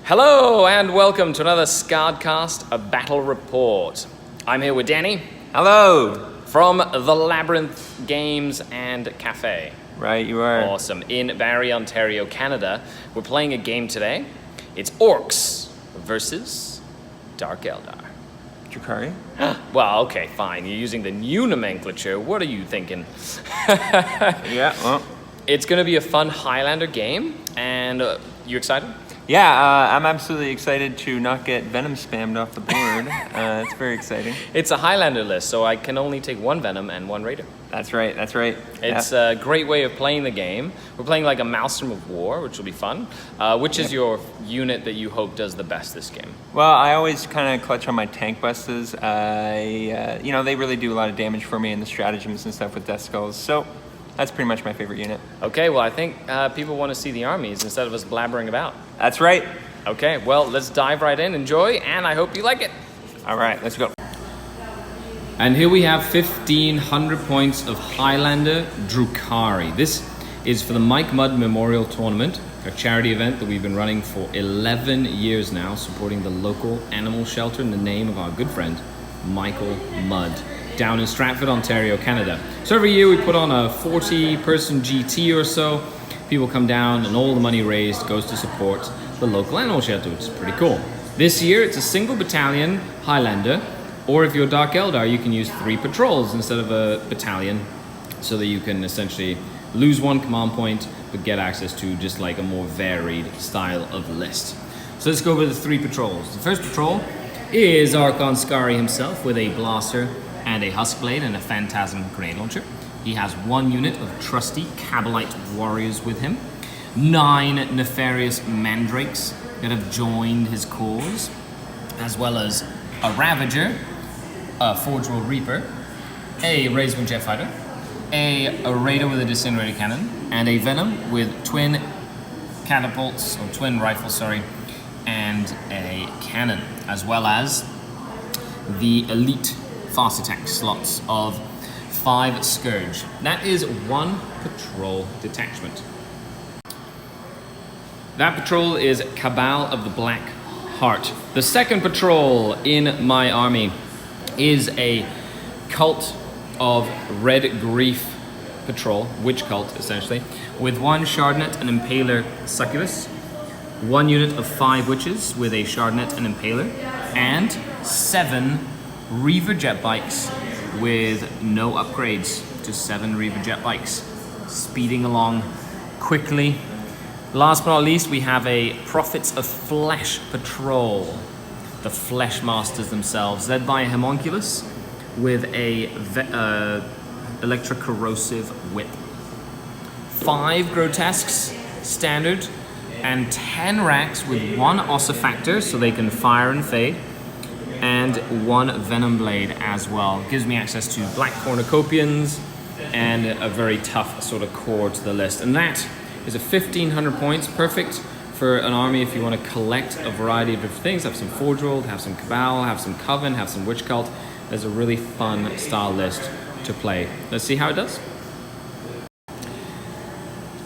Hello and welcome to another SkaredCast, a battle report. I'm here with Danny. Hello! From the Labyrinth Games and Cafe. Right, you are. Awesome. In Barrie, Ontario, Canada. We're playing a game today. It's Orks versus Dark Eldar. Drukhari? Well, okay, fine. You're using the new nomenclature. What are you thinking? Yeah, well. It's going to be a fun Highlander game, and you excited? Yeah, I'm absolutely excited to not get Venom spammed off the board. It's very exciting. It's a Highlander list, so I can only take one Venom and one Raider. That's right. It's a great way of playing the game. We're playing like a Maelstrom of War, which will be fun. Which is your unit that you hope does the best this game? Well, I always kind of clutch on my tank busters. They really do a lot of damage for me in the stratagems and stuff with Death Skulls. So that's pretty much my favorite unit. Okay, well, I think people want to see the armies instead of us blabbering about. That's right. Okay, well, let's dive right in. Enjoy, and I hope you like it. All right, let's go. And here we have 1,500 points of Highlander Drukhari. This is for the Mike Mudd Memorial Tournament, a charity event that we've been running for 11 years now, supporting the local animal shelter in the name of our good friend, Michael Mudd, down in Stratford, Ontario, Canada. So every year we put on a 40-person GT or so. People come down and all the money raised goes to support the local animal shelter, which is pretty cool. This year it's a single battalion Highlander, or if you're Dark Eldar, you can use 3 patrols instead of a battalion, so that you can essentially lose 1 command point, but get access to just like a more varied style of list. So let's go over the 3 patrols. The first patrol is Archon Skari himself with a blaster and a Huskblade and a Phantasm grenade launcher. He has 1 unit of trusty Kabalite warriors with him, 9 nefarious mandrakes that have joined his cause, as well as a Ravager, a Forge World Reaper, a Razorman jet fighter, a Raider with a disintegrator cannon, and a Venom with twin catapults, or twin rifles, and a cannon, as well as the elite fast attack slots of 5 Scourge. That is 1 patrol detachment. That patrol is Cabal of the Black Heart. The second patrol in my army is a Cult of Red Grief patrol, witch cult essentially, with 1 Shardnet and Impaler Succubus, 1 unit of 5 witches with a Shardnet and Impaler, and 7 Reaver jet bikes with no upgrades, just 7 Reaver jet bikes speeding along quickly. Last but not least, we have a Prophets of Flesh patrol, the Flesh Masters themselves, led by a Homunculus with a electrocorrosive whip, 5 Grotesques standard, and 10 racks with 1 Ossifactor so they can fire and fade, and 1 Venom Blade as well. Gives me access to Black Cornucopians and a very tough sort of core to the list. And that is a 1,500 points, perfect for an army if you want to collect a variety of different things. Have some Forge World, have some Cabal, have some Coven, have some Witch Cult. There's a really fun style list to play. Let's see how it does.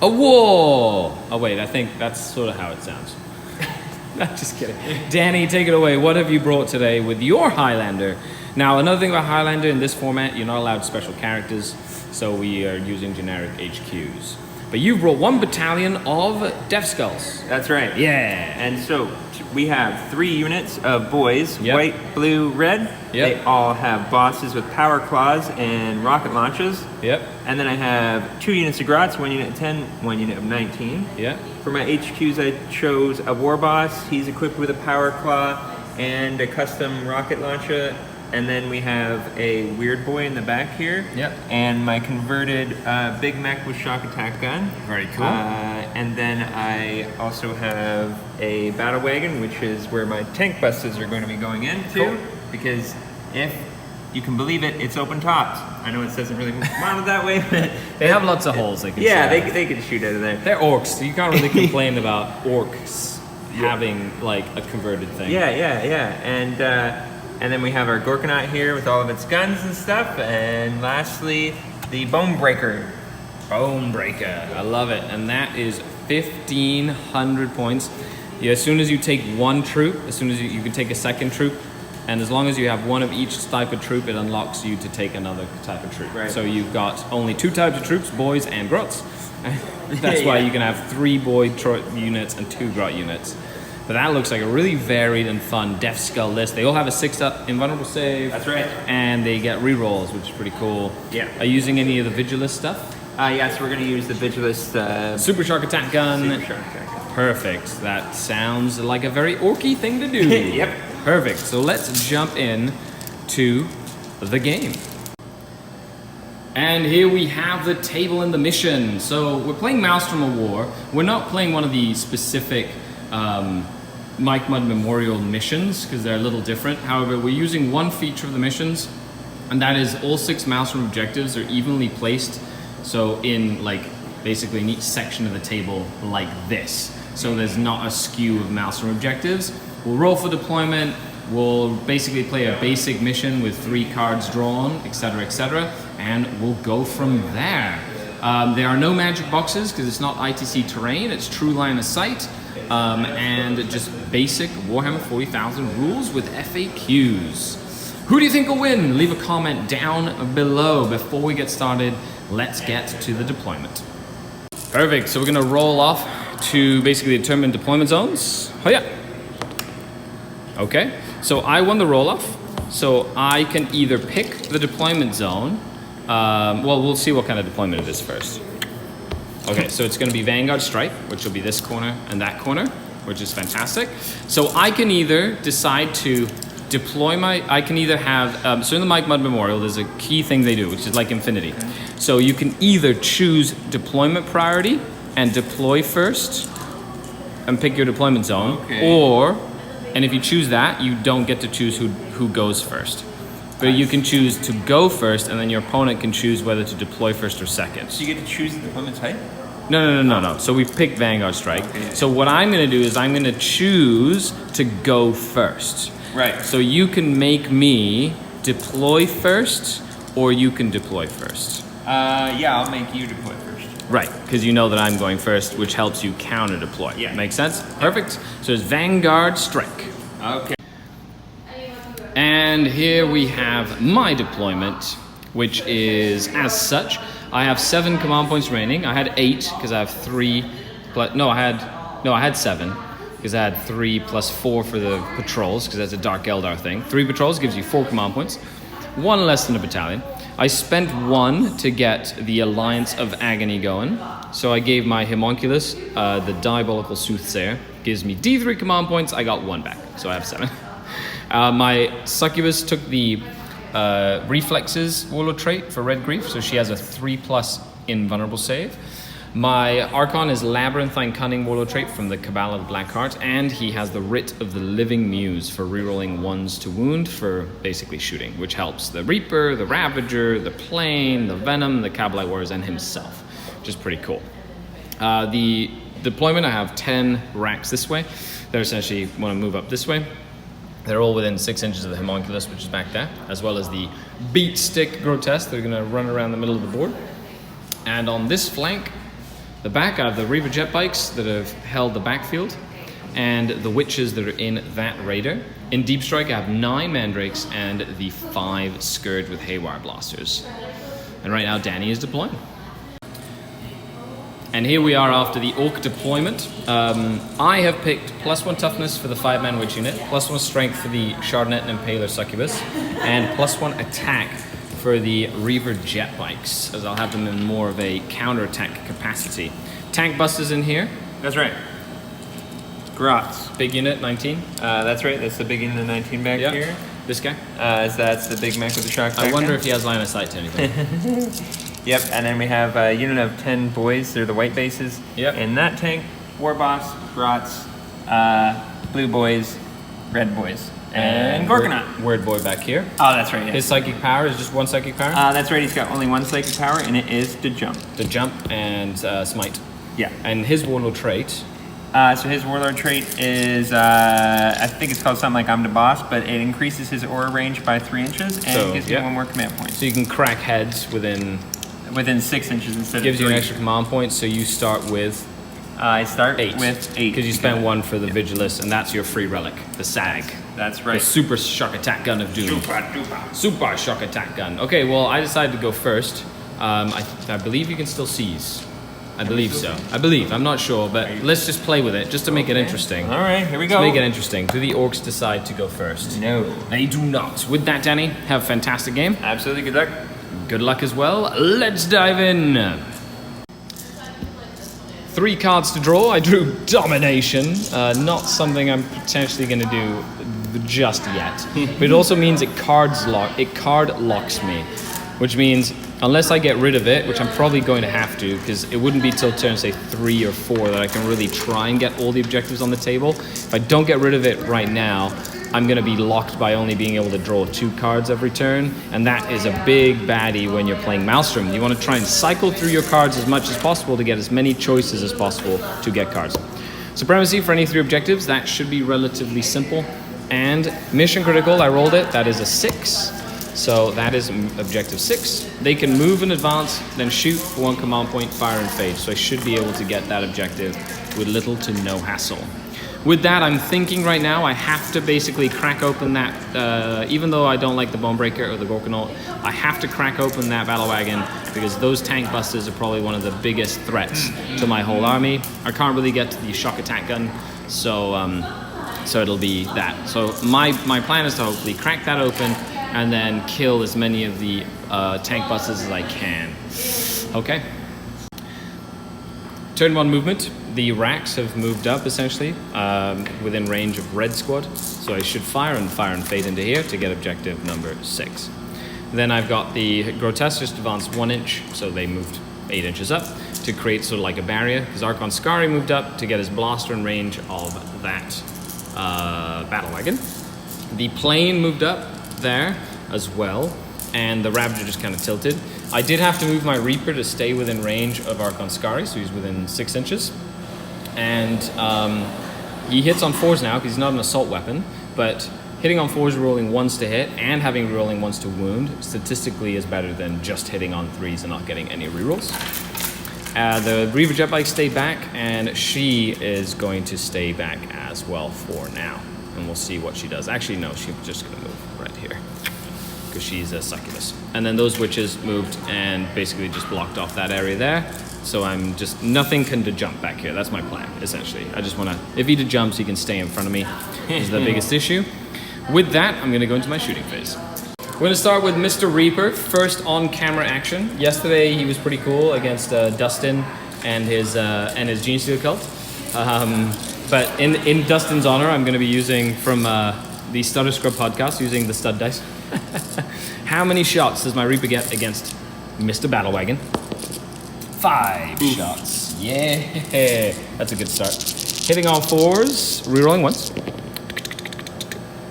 A war! Oh wait, I think that's sort of how it sounds. Not just kidding. Danny, take it away. What have you brought today with your Highlander? Now, another thing about Highlander in this format, you're not allowed special characters, so we are using generic HQs. But you've brought 1 battalion of Death Skulls. That's right. Yeah. And so we have 3 units of boys, Yep. white, blue, red. Yep. They all have bosses with power claws and rocket launches. Yep. And then I have 2 units of Grots, 1 unit of 10, 1 unit of 19. Yeah. For my HQs, I chose a war boss. He's equipped with a power claw and a custom rocket launcher. And then we have a weird boy in the back here. Yep. And my converted Big Mech with shock attack gun. Very cool. And then I also have a battle wagon, which is where my tank busters are going to be going into. Cool. Because if you can believe it, it's open tops. I know it doesn't really model that way, but They have lots of holes they can yeah, shoot out. they can shoot out of there. They're orcs, so you can't really complain about orcs having like a converted thing. Yeah. And then we have our Gorkanaut here with all of its guns and stuff. And lastly, the Bonebreaker. Bonebreaker, I love it. And that is 1,500 points. Yeah, as soon as you take one troop, as soon as you can take a second troop, and as long as you have one of each type of troop, it unlocks you to take another type of troop. Right. So you've got only 2 types of troops, boys and grots. That's why you can have 3 boy units and 2 grot units. But that looks like a really varied and fun Death Skull list. They all have a 6-up invulnerable save. That's right. And they get rerolls, which is pretty cool. Yeah. Are you using any of the Vigilus stuff? Yeah, so we're going to use the Vigilus... Super Shark Attack Gun. Super Shark Attack Gun. Perfect. That sounds like a very orky thing to do. Yep. Perfect. So let's jump in to the game. And here we have the table and the mission. So we're playing Maelstrom of War. We're not playing one of the specific Mike Mudd Memorial missions because they're a little different. However, we're using one feature of the missions, and that is all 6 Maelstrom objectives are evenly placed. So in like basically in each section of the table like this. So there's not a skew of Maelstrom objectives. We'll roll for deployment. We'll basically play a basic mission with 3 cards drawn, etc., and we'll go from there. There are no magic boxes because it's not ITC terrain. It's true line of sight. And just basic Warhammer 40,000 rules with FAQs. Who do you think will win? Leave a comment down below. Before we get started, let's get to the deployment. Perfect, so we're gonna roll off to basically determine deployment zones. Oh yeah. Okay, so I won the roll off. So I can either pick the deployment zone. Well, we'll see what kind of deployment it is first. Okay, so it's going to be Vanguard Strike, which will be this corner and that corner, which is fantastic. So I can either decide to deploy I can either have, so in the Mike Mudd Memorial, there's a key thing they do, which is like Infinity. So you can either choose deployment priority and deploy first and pick your deployment zone, or, and if you choose that, you don't get to choose who goes first. But you can choose to go first, and then your opponent can choose whether to deploy first or second. So you get to choose the deployment type? No. So we've picked Vanguard Strike. Okay. So what I'm going to do is I'm going to choose to go first. Right. So you can make me deploy first, or you can deploy first. Yeah, I'll make you deploy first. Right, because you know that I'm going first, which helps you counter deploy. Yeah. Make sense? Perfect. So it's Vanguard Strike. Okay. And here we have my deployment, which is as such. I have 7 command points remaining. I had 8 because I have 3. I had 7 because I had 3 plus 4 for the patrols because that's a Dark Eldar thing. 3 patrols gives you 4 command points, 1 less than a battalion. I spent 1 to get the Alliance of Agony going. So I gave my Homunculus, the Diabolical Soothsayer, gives me D3 command points. I got 1 back, so I have 7. My Succubus took the Reflexes Warlord trait for Red Grief, so she has a 3+ invulnerable save. My Archon is Labyrinthine Cunning Warlord trait from the Cabal of the Black Heart, and he has the Writ of the Living Muse for rerolling 1s to wound for basically shooting, which helps the Reaper, the Ravager, the Plane, the Venom, the Kabalite Warriors, and himself, which is pretty cool. The deployment, I have 10 racks this way. They're essentially want to move up this way. They're all within 6 inches of the Homunculus, which is back there, as well as the Beat Stick Grotesque. They're going to run around the middle of the board. And on this flank, the back, I have the Reaver jet bikes that have held the backfield, and the witches that are in that raider. In Deep Strike, I have 9 mandrakes and the 5 Scourge with Haywire Blasters. And right now, Danny is deploying. And here we are after the Orc deployment. I have picked +1 toughness for the 5-man witch unit, +1 strength for the Chardonnette and Impaler Succubus, and +1 attack for the Reaver jet bikes, as I'll have them in more of a counter-attack capacity. Tank busters in here. That's right. Grots. Big unit, 19. That's right, that's the big unit 19 back here. This guy. That's the big mech with the shock. I wonder if he has line of sight to anything. Yep, and then we have a unit of 10 boys. They're the white bases. Yep. In that tank, War Boss, Grots, blue boys, red boys, and Gorgonaut. Word boy back here. Oh, that's right. Yeah. His psychic power is just 1 psychic power. That's right. He's got only 1 psychic power, and it is to jump. To jump and smite. Yeah. And his warlord trait. So his warlord trait is, I think it's called something like I'm the boss, but it increases his aura range by 3 inches and gives me 1 more command point. So you can crack heads within 6 inches instead of 3. Gives you an extra command point, so you start with I start 8. with 8. Because you spent 1 for the Vigilus, and that's your free relic, the Swaaag. That's The right. super shock attack gun of doom. Super shock attack gun. Okay, well, I decided to go first. I believe you can still seize. I believe so. I believe. I'm not sure, but let's just play with it, just to make it interesting. All right, here we go. To make it interesting. Do the Orks decide to go first? No. They do not. With that, Danny, have a fantastic game. Absolutely, good luck. Good luck as well. Let's dive in. 3 cards to draw. I drew Domination. Not something I'm potentially going to do just yet. But it also means it card locks me, which means unless I get rid of it, which I'm probably going to have to, because it wouldn't be till turn, say, 3 or 4 that I can really try and get all the objectives on the table. If I don't get rid of it right now, I'm going to be locked by only being able to draw 2 cards every turn, and that is a big baddie when you're playing Maelstrom. You want to try and cycle through your cards as much as possible to get as many choices as possible to get cards. Supremacy for any 3 objectives, that should be relatively simple. And Mission Critical, I rolled it, that is a 6. So that is objective 6. They can move in advance, then shoot for 1 command point, fire and fade. So I should be able to get that objective with little to no hassle. With that, I'm thinking right now I have to basically crack open that, even though I don't like the Bonebreaker or the Gorkanaut, I have to crack open that battle wagon because those tank busters are probably one of the biggest threats to my whole army. I can't really get to the shock attack gun, so it'll be that. So my plan is to hopefully crack that open and then kill as many of the tank busters as I can. Okay. Turn 1 movement. The racks have moved up essentially within range of red squad. So I should fire and fade into here to get objective number 6. Then I've got the Grotesque just advanced 1 inch, so they moved 8 inches up to create sort of like a barrier. Because Archon Skari moved up to get his blaster in range of that battle wagon. The plane moved up there as well, and the Ravager just kind of tilted. I did have to move my Reaper to stay within range of Archon Skari, so he's within 6 inches. And he hits on 4s now because he's not an assault weapon, but hitting on 4s, rolling 1s to hit, and having rolling 1s to wound statistically is better than just hitting on 3s and not getting any rerolls. The Reaver Jet Bike stayed back, and she is going to stay back as well for now. And we'll see what she does. Actually, no, she's just going to move right here because she's a succubus. And then those witches moved and basically just blocked off that area there. So I'm just, nothing can jump back here. That's my plan, essentially. I just want to, if he jumps, he can stay in front of me. Is the biggest issue. With that, I'm going to go into my shooting phase. We're going to start with Mr. Reaper, first on-camera action. Yesterday, he was pretty cool against Dustin and his Gene Steel cult. But in Dustin's honor, I'm going to be using from the Stutter Scrub podcast, using the stud dice. How many shots does my Reaper get against Mr. Battlewagon? 5 shots. Yeah, that's a good start. Hitting on 4s, rerolling 1s.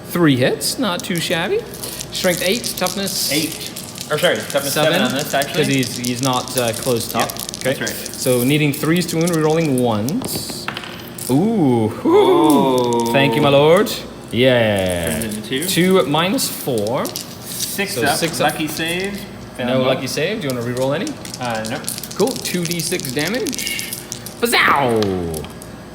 3 hits, not too shabby. Strength 8, toughness 8. Or sorry, toughness 7 on this actually. Because he's not closed top. Yep, okay, that's right. So needing 3s to wound, rerolling 1s. Ooh. Oh. Thank you, my lord. Yeah. Turns into 2. 2 minus 4. 6 So up. 6 up. Lucky save. No lucky save. Do you want to reroll any? Nope. Cool. 2d6 damage. Bazow!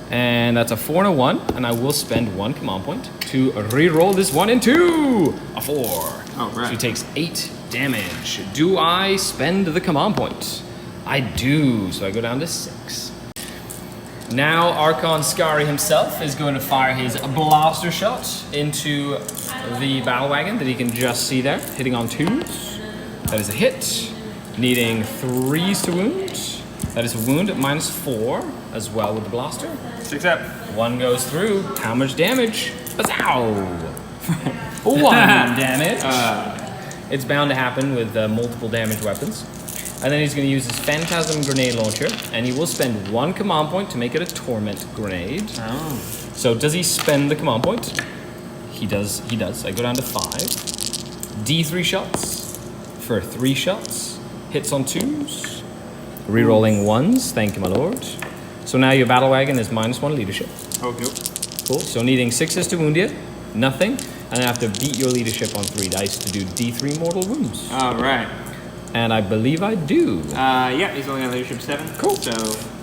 And that's a 4 and a 1, and I will spend 1 command point to reroll this 1 and 2. A 4. Oh, right. She takes 8 damage. Do I spend the command point? I do. So I go down to 6. Now Archon Skari himself is going to fire his blaster shot into the battle wagon that he can just see there, hitting on 2s. That is a hit. Needing 3s to wound. That is a wound at minus 4 as well with the blaster. 6 up. 1 goes through. How much damage? Bazow! 1 damage. It's bound to happen with multiple damage weapons. And then he's going to use his Phantasm Grenade Launcher, and he will spend 1 command point to make it a Torment Grenade. Oh. So does he spend the command point? He does. I go down to 5. D3 shots for 3 shots. Hits on 2s. Rerolling 1s. Thank you, my lord. So now your battle wagon is minus 1 leadership. Okay. Cool. So needing 6s to wound you, nothing. And I have to beat your leadership on 3 dice to do D3 mortal wounds. All right. And I believe I do. Yeah, he's only on leadership 7. Cool. So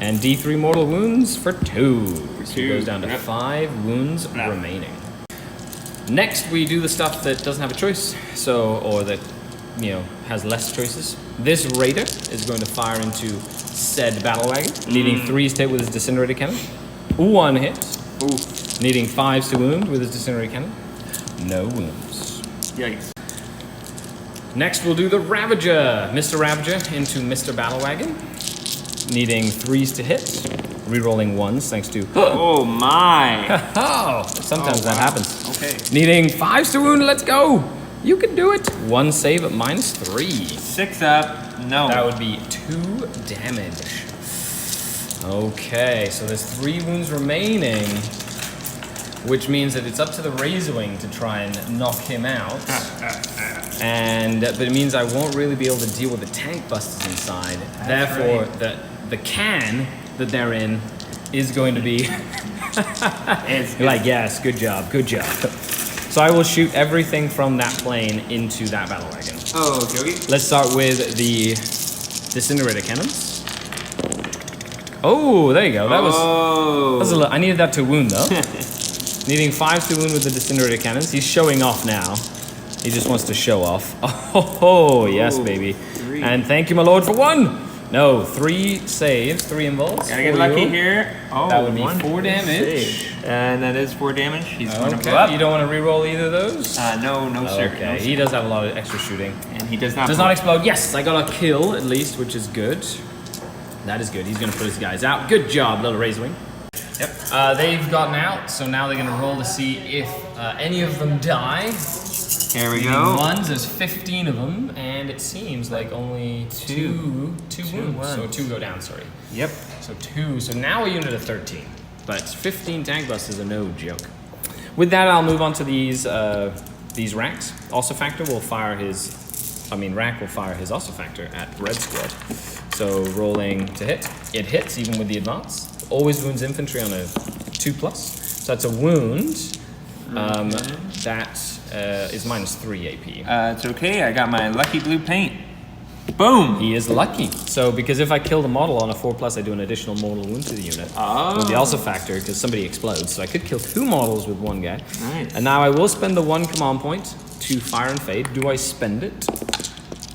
And D3 mortal wounds for 2. So he 2, goes down to yep. 5 wounds remaining. Next, we do the stuff that doesn't have a choice, or that, has less choices. This Raider is going to fire into said battle wagon, needing 3s to hit with his disintegrator cannon. 1 hit. Ooh. Needing 5s to wound with his disintegrator cannon. No wounds. Yikes. Next, we'll do the Ravager. Mr. Ravager into Mr. Battle Wagon, needing 3s to hit, rerolling 1s thanks to. Oh my! Oh, sometimes that happens. Okay. Needing 5s to wound. Let's go. You can do it. 1 save at -3. 6 up. No. That would be 2 damage. Okay, so there's 3 wounds remaining, which means that it's up to the Razorwing to try and knock him out. But it means I won't really be able to deal with the tank busters inside. Therefore, the can that they're in is going to be like, yes, good job. So I will shoot everything from that plane into that battle wagon. Oh, Jogi. Let's start with the disintegrator cannons. Oh, there you go. That was a little. I needed that to wound though. Needing 5s to wound with the disintegrator cannons. He's showing off now. He just wants to show off. Oh, yes, baby. 3. And thank you, my lord, for 1. No, 3 saves, 3 involves. Gotta get lucky here. Oh, That would be 1 4 damage. save. And that is 4 damage. He's going to blow Okay, up. you don't want to reroll either of those? No, sir. Okay, No, he does have a lot of extra shooting. and he does not. Does not explode. Yes, I got a kill at least, which is good. That is good. He's going to put his guys out. Good job, little Razorwing. Yep. They've gotten out, so now they're going to roll to see if any of them die. Here we Needing go. 1s, there's 15 of them, and it seems like only two wounds. So 2 go down, sorry. Yep. So 2, so now a unit of 13. But 15 tank busters are no joke. With that, I'll move on to these racks. Ossifactor will fire Rack will fire his Ossifactor at Red Squad. So rolling to hit. It hits even with the advance. Always wounds infantry on a 2+. So that's a wound. That is -3 AP. It's okay. I got my lucky blue paint. Boom. He is lucky. So because if I kill the model on a 4+, I do an additional mortal wound to the unit. With the Ossifactor, because somebody explodes. So I could kill 2 models with 1 guy. Nice. And now I will spend the 1 command point to fire and fade. Do I spend it?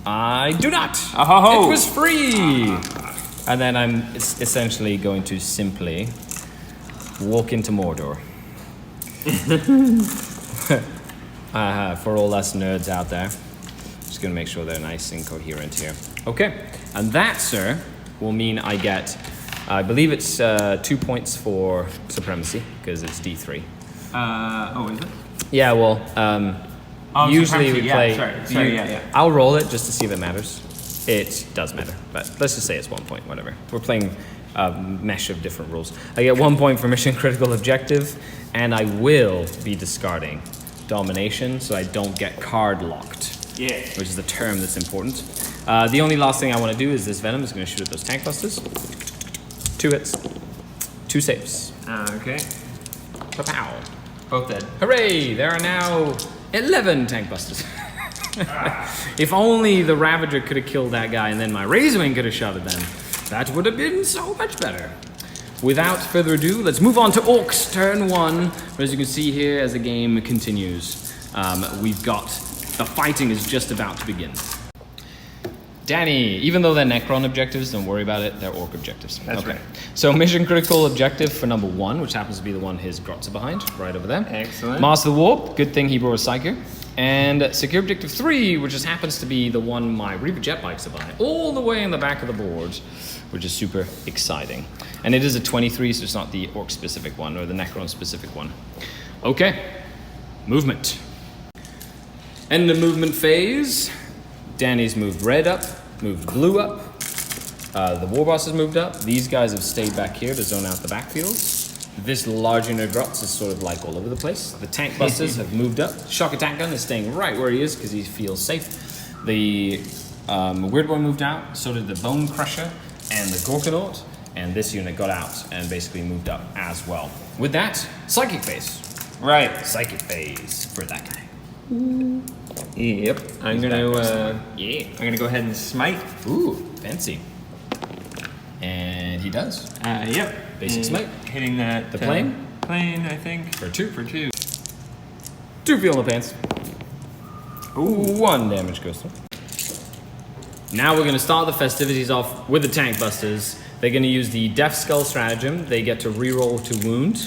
I do not. Oh. It was free. And then I'm essentially going to simply walk into Mordor. For all us nerds out there. Just gonna make sure they're nice and coherent here. Okay, and that, sir, will mean I get, I believe it's 2 points for supremacy, because it's D3. Is it? Yeah, well, usually we play. Sorry, yeah. I'll roll it just to see if it matters. It does matter, but let's just say it's 1 point, whatever. We're playing a mesh of different rules. I get 1 point for mission critical objective, and I will be discarding domination, so I don't get card locked. Yeah. Which is the term that's important. The only last thing I want to do is this Venom is going to shoot at those tank busters. 2 hits, 2 saves. Okay. Pow. Both dead. Hooray! There are now 11 tank busters. If only the Ravager could have killed that guy and then my Razorwing could have shot at them. That would have been so much better. Without further ado, let's move on to Orks, turn 1. As you can see here, as the game continues, we've got the fighting is just about to begin. Danny, even though they're Necron objectives, don't worry about it, they're Ork objectives. That's right. So mission critical objective for number 1, which happens to be the one his Grots are behind, right over there. Excellent. Master the Warp, good thing he brought a Psycho. And secure objective 3, which just happens to be the one my Reaper jet bikes are behind, all the way in the back of the board, which is super exciting. And it is a 23, so it's not the Orc specific one or the Necron specific one. Okay, movement. End of movement phase. Danny's moved red up, moved blue up. The Warboss has moved up. These guys have stayed back here to zone out the backfields. This large unit of Grots is sort of like all over the place. The tank busters have moved up. Shock attack gun is staying right where he is because he feels safe. The Weird Boy moved out, so did the Bone Crusher and the Gorkanaut, and this unit got out and basically moved up as well. With that, Psychic phase. Right. Psychic phase for that guy. Yep. I'm gonna go ahead and smite. Ooh, fancy. And he does. Yep. Basic smite. Hitting that. The plane? Plane, I think. For 2. For 2. 2 feel in the pants. Ooh, 1 damage goes through. Now we're going to start the festivities off with the tank busters. They're going to use the Death Skull stratagem. They get to reroll to wound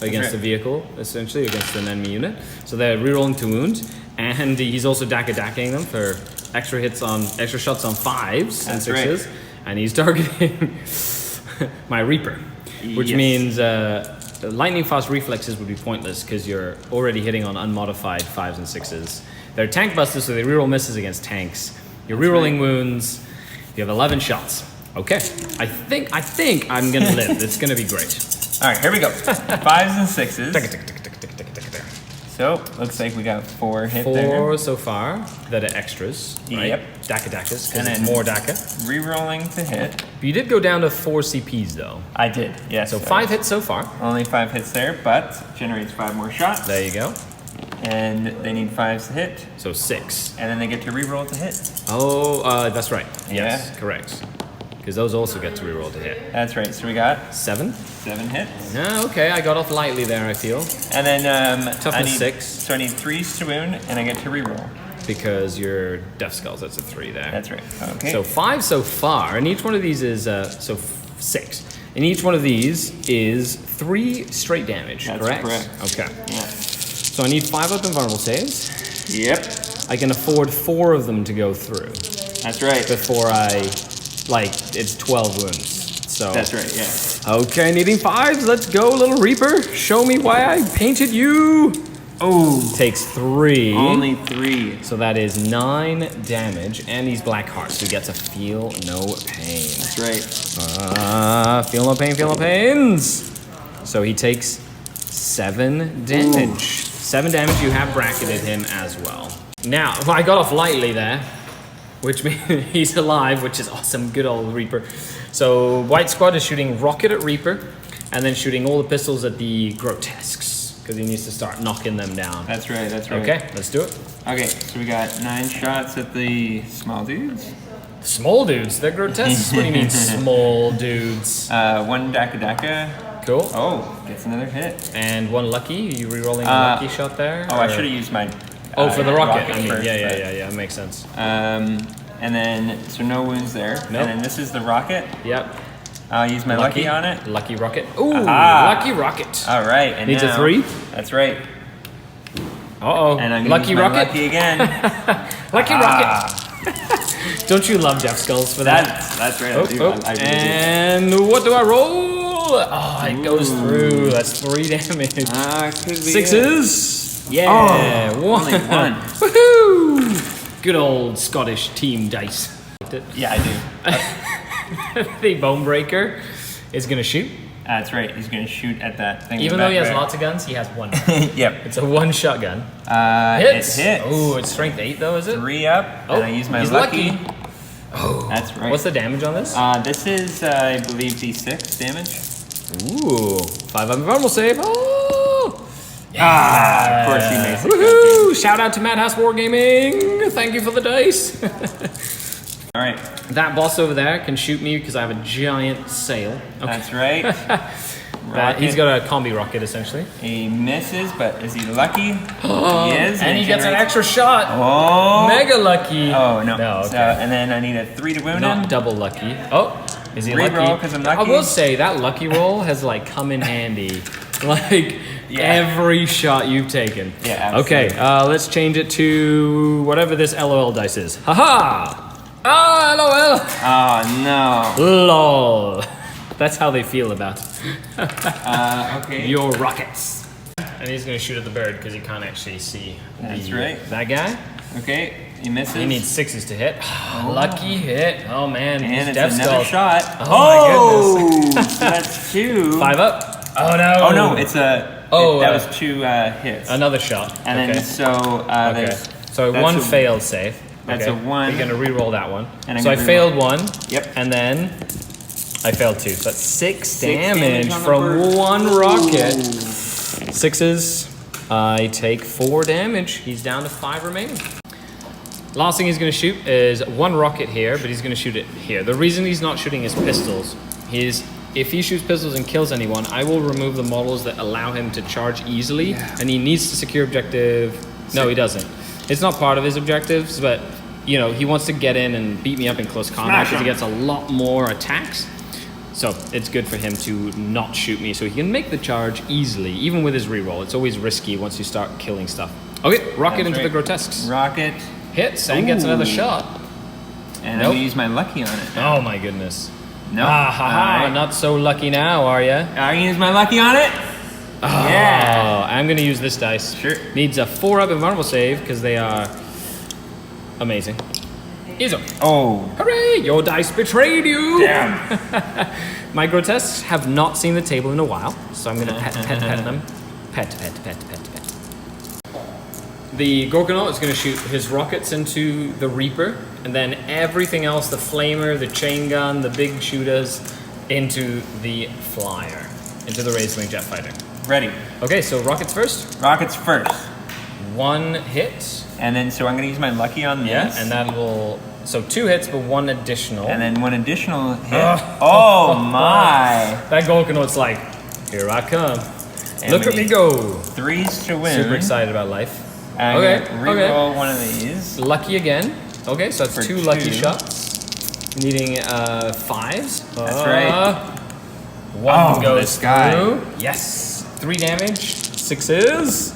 against the vehicle, essentially, against an enemy unit. So they're rerolling to wound. And he's also dacking them for extra shots on 5s and 6s. Right. And he's targeting my Reaper, which means lightning fast reflexes would be pointless because you're already hitting on unmodified 5s and 6s. They're tank busters, so they reroll misses against tanks. You're rerolling wounds. You have 11 shots. Okay, I think I'm gonna live. It's gonna be great. All right, here we go. 5s and 6s. So, looks like we got 4 hit there. 4 so far that are extras, right? Yep. Dackas, because it's more Dacka. Rerolling to hit. But you did go down to 4 CPs though. I did, yes. So 5 hits so far. Only 5 hits there, but generates 5 more shots. There you go. And they need 5s to hit. So 6. And then they get to reroll to hit. Oh, that's right. Yes, correct. Because those also get to reroll to hit. That's right. So we got 7. 7 hits. Okay, I got off lightly there, I feel. And then toughness 6. So I need 3s to wound, and I get to reroll. Because your Death Skulls, that's a 3 there. That's right. Okay. So 5 so far, and each one of these is 6. And each one of these is 3 straight damage. That's correct? Okay. Yeah. So I need 5 of them vulnerable saves. Yep. I can afford 4 of them to go through. That's right. Before it's 12 wounds. So that's right, yeah. Okay, needing 5s. Let's go, little Reaper. Show me why I painted you. Oh. Takes 3. Only 3. So that is 9 damage, and he's Black Heart, so he gets a feel no pain. That's right. Feel no pain, feel no pains. So he takes 7 damage. Ooh. 7 damage, you have bracketed him as well. Now, I got off lightly there, which means he's alive, which is awesome. Good old Reaper. So White Squad is shooting rocket at Reaper, and then shooting all the pistols at the Grotesques, because he needs to start knocking them down. That's right, that's right. Okay, let's do it. Okay, so we got 9 shots at the small dudes. Small dudes? They're Grotesques? What do you mean small dudes? 1 Dacka. Cool. Oh, gets another hit. And 1 lucky. Are you re-rolling a lucky shot there? Oh, or? I should have used my... for the rocket. First, yeah, makes sense. And then, so no wounds there. Nope. And then this is the rocket. Yep. I'll use my lucky on it. Lucky rocket. Ooh, lucky rocket. All right. And needs now, a 3. That's right. Uh-oh. And I'm gonna lucky use my rocket. Lucky again. Lucky rocket. Don't you love Death Skulls for that? That's right. I do. I really and do. What do I roll? Oh, it goes through. That's 3 damage. Could be 6s. Yeah. Oh, only 1. Woohoo! Good old Scottish team dice. Yeah, I do. The Bone Breaker is going to shoot. That's right. He's going to shoot at that thing. Even though he has lots of guns, he has 1 gun. Yep. It's a 1-shot gun. Hits. It hits. Oh, it's strength 8 though, is it? 3 up. And I use my lucky. Oh, that's right. What's the damage on this? This is, I believe, D6 damage. Ooh, 5 vulnerable save. Oh. Yeah. Of course he makes it. Woohoo! Shout out to Madhouse Wargaming. Thank you for the dice. All right. That boss over there can shoot me because I have a giant sail. Okay. That's right. He's got a combi rocket, essentially. He misses, but is he lucky? He is. And he gets an extra shot. Oh. Mega lucky. Oh, no. Okay. So, and then I need a 3 to wound him. Not double lucky. Oh, is he lucky? Reroll because I'm lucky. I will say that lucky roll has come in handy. Every shot you've taken. Yeah, absolutely. Okay, let's change it to whatever this LOL dice is. Haha! Ah, LOL! Oh, no. LOL. That's how they feel about it. Okay. Your rockets. And he's going to shoot at the bird because he can't actually see that guy. Okay, he misses. He needs 6s to hit. Lucky hit. Oh, man. And it's Death another Skull. shot. Oh, my goodness. So that's 2. 5 up. Oh, no. Oh, no, it's a... that was 2 hits. Another shot. And then, so there's... So 1 failed save. That's a 1. You're going to re-roll that one. And so I failed 1. Yep. And then I failed 2. So that's 6 damage from 1 rocket. 6s. I take 4 damage. He's down to 5 remaining. Last thing he's going to shoot is 1 rocket here, but he's going to shoot it here. The reason he's not shooting his pistols is if he shoots pistols and kills anyone, I will remove the models that allow him to charge easily, and he needs to secure objective. No, he doesn't. It's not part of his objectives, but you know, he wants to get in and beat me up in close combat because he gets a lot more attacks. So it's good for him to not shoot me so he can make the charge easily, even with his reroll. It's always risky once you start killing stuff. Okay, rocket into the grotesques. Rocket. Hits and gets another shot. And I'm gonna use my lucky on it. Oh my goodness. No. Right. Not so lucky now, are you? I'm gonna use my lucky on it. Oh, yeah. I'm gonna use this dice. Sure. Needs a 4-up invulnerable save because they are amazing. Easy. Oh. Hooray! Your dice betrayed you! Damn. My grotesques have not seen the table in a while, so I'm gonna pet them. Pet. The Gorgonaut is gonna shoot his rockets into the Reaper, and then everything else, the Flamer, the Chain Gun, the big shooters, into the Flyer, into the Razorwing Jet Fighter. Ready. Okay, so rockets first. Rockets first. 1 hit. And then, so I'm gonna use my lucky on this. Yeah, and that will, so 2 hits, but 1 additional. And then 1 additional hit. Oh my! That Gorgonaut's like, here I come. And Look at me go. 3s to win. Super excited about life. Okay. Reroll one of these. Lucky again. Okay, so that's For 2 lucky shots. Needing 5s. That's right. 1 goes this guy. through. Yes. 3 damage. 6s.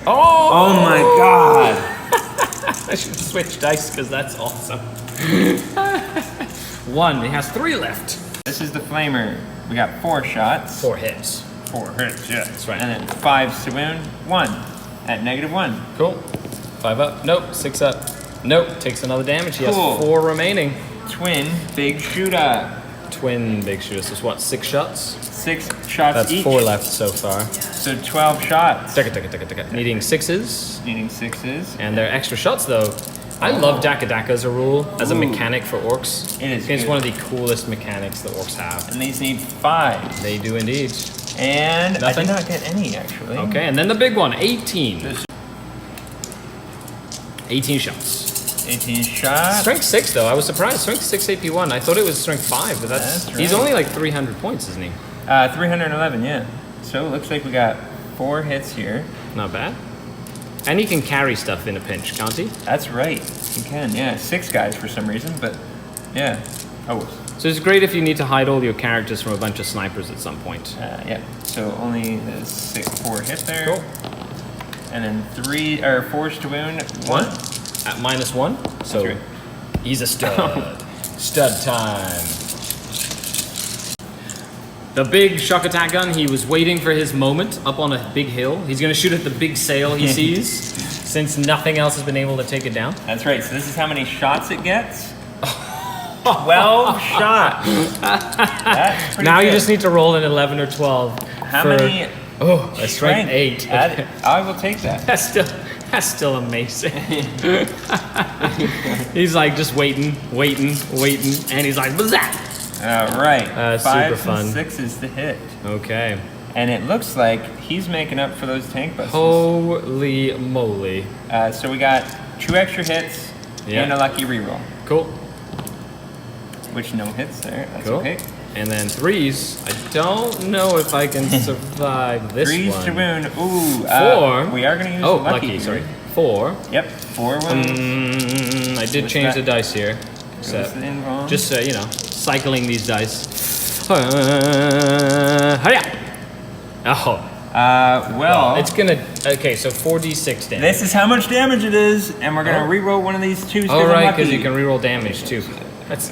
Oh! Oh my god! I should switch dice because that's awesome. 1. He has 3 left. This is the Flamer. We got 4 shots. 4 hits. 4 hits, yeah. That's right. And then 5 to wound. 1 at -1. Cool. 5 up. Nope. 6 up. Nope. Takes another damage. He has 4 remaining. Twin big shooter. Twin big shooters. So what? 6 shots? 6 shots That's each. 4 left so far. So 12 shots. Needing 6s. Needing 6s. And they're extra shots though. I love Daka Daka as a rule, as a mechanic for Orks. It is It's good. one of the coolest mechanics that Orks have. And these need 5. They do indeed. And Nothing? I did not get any actually. Okay, and then the big one, 18. 18 shots. 18 shots. Strength 6 though, I was surprised. Strength 6 AP1. I thought it was strength 5, but that's right. He's only like 300 points, isn't he? 311, yeah. So it looks like we got 4 hits here. Not bad. And he can carry stuff in a pinch, can't he? That's right. You can, yeah. 6 guys for some reason, but yeah. Oh. So it's great if you need to hide all your characters from a bunch of snipers at some point. Yeah. So only the 4 hit there. Cool. And then 4s to wound. 1. At -1. So right. he's a stud. Stud time. The big shock attack gun, he was waiting for his moment up on a big hill. He's going to shoot at the big sail he sees, since nothing else has been able to take it down. That's right. So this is how many shots it gets. 12 shots. That's pretty Now good. you just need to roll an 11 or 12. How many? Oh, a strength 8. I will take that. That's still amazing. He's like just waiting, and he's like, what's that? All right. 5 super fun. and 6 is the hit. Okay. And it looks like he's making up for those tank busts. Holy moly. So we got 2 extra hits and a lucky reroll. Cool. Which no hits there. That's Cool. okay. And then 3s. I don't know if I can survive this 3s one. to wound. Ooh. 4. We are going to use Oh, lucky. lucky, sorry. 4. Yep. 4 wounds. I did change the dice here. Goes the invuln. Just, you know, cycling these dice. Hiya! Oh. Well, It's gonna, okay, so 4d6 damage. this is how much damage it is, and we're going to reroll one of these 2s. Oh, right, because lucky. you can reroll damage too. That's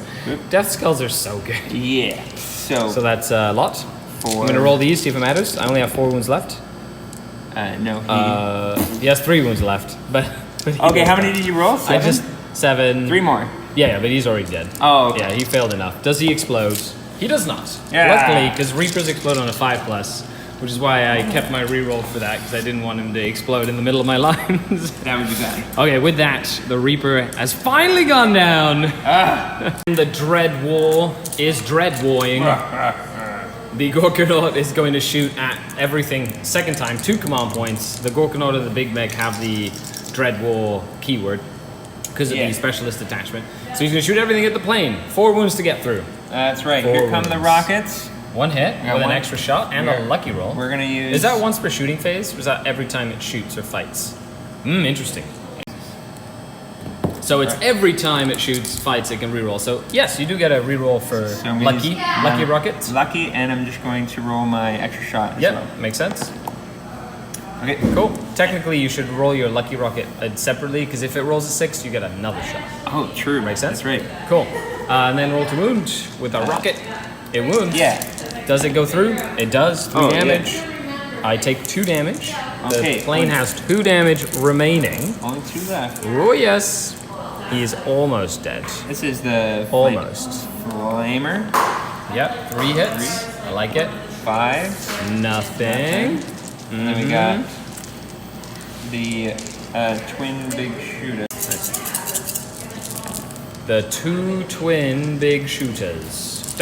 Death Skulls are so good. Yeah. So that's a lot. 4. I'm gonna roll these, see if it matters. I only have 4 wounds left. No. He has 3 wounds left, but Okay, how many did you roll? 7? I just 7. 3 more. Yeah, but he's already dead. Oh, okay. Yeah, he failed enough. Does he explode? He does not. Yeah. Luckily, because Reapers explode on a 5+, which is why I kept my reroll for that, because I didn't want him to explode in the middle of my lines. That would be bad. Okay, with that, the Reaper has finally gone down. The Dread War is Dread Warring. The Gorkanaut is going to shoot at everything second time, 2 command points. The Gorkanaut and the Big Mech have the Dread War keyword because of the specialist attachment. So he's going to shoot everything at the plane. 4 wounds to get through. That's right. Here come the rockets. 1 hit with an extra shot and a lucky roll. We're going to use... Is that once per shooting phase, or is that every time it shoots or fights? Interesting. So it's every time it shoots, fights, it can reroll. So yes, you do get a reroll for lucky rockets. Lucky, and I'm just going to roll my extra shot as well. Makes sense. Okay, cool. Technically, you should roll your lucky rocket separately, because if it rolls a 6, you get another shot. Oh, true. Makes sense? That's right. Cool. And then roll to wound with a rocket. It wounds. Yeah. Does it go through? It does. 3 damage. Yeah. I take 2 damage. The plane has 2 damage remaining. Only 2 left. Oh yes. He is almost dead. This is the flamer. Yep, 3 hits. 3. I like it. 5. Nothing. And then we got the twin big shooters. The 2 twin big shooters.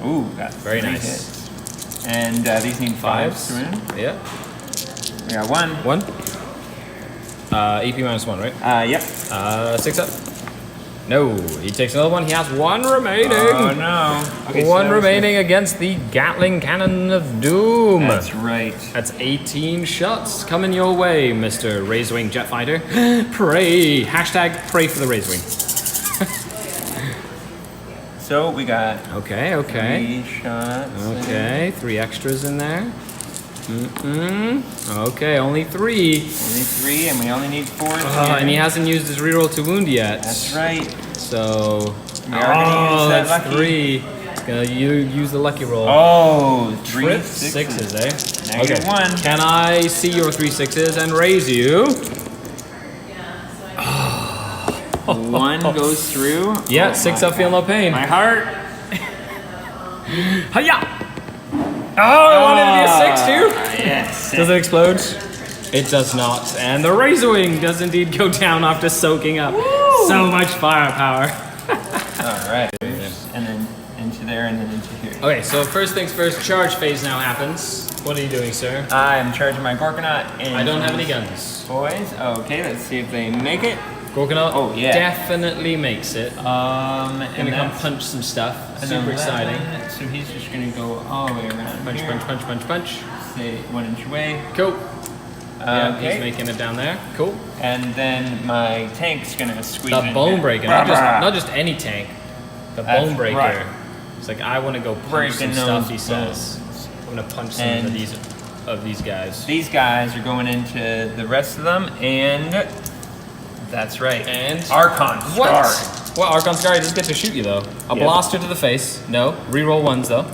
Ooh, that's very nice. Hits. And these need 5s. Yeah. We got 1. 1. AP -1, right? Yep. 6 up. No, he takes another one. He has 1 remaining. Oh no. Okay, 1 remaining against the Gatling Cannon of Doom. That's right. That's 18 shots coming your way, Mr. Razorwing Jet Fighter. Pray. Hashtag pray for the Razorwing. So we got 3 shots. Okay, 3 extras in there. Okay, only 3. Only 3, and we only need 4. And he hasn't used his reroll to wound yet. That's right. So, we are gonna use that that's lucky. 3. Gonna use the lucky roll. Oh, 3 6s, eh? Negative 1. Can I see your 3 6s and raise you? 1 goes through. Yeah, 6 up, feel no pain. My heart. Hiya! Oh, I wanted to be a 6 too? Yes. Does it explode? It does not. And the Razorwing does indeed go down after soaking up so much firepower. Alright. And then into there and then into here. Okay, so first things first, charge phase now happens. What are you doing, sir? I'm charging my Gorkanaut. And I don't have any guns. Boys, okay, let's see if they make it. Gorkanaut definitely makes it. Gonna come punch some stuff. Super exciting. So he's just gonna go all the way around. Punch, here. punch. Stay 1 inch away. Cool. Yeah, he's making it down there. Cool. And then my tank's gonna squeeze the bone breaker, not just any tank. The bone breaker. Right. It's like I want to go punch some stuff. He says, "I'm gonna punch some of these guys." These guys are going into the rest of them, and that's right. And Archon Skari. Well, Archon Skari doesn't get to shoot you though. A blaster to the face. No. Reroll 1s though.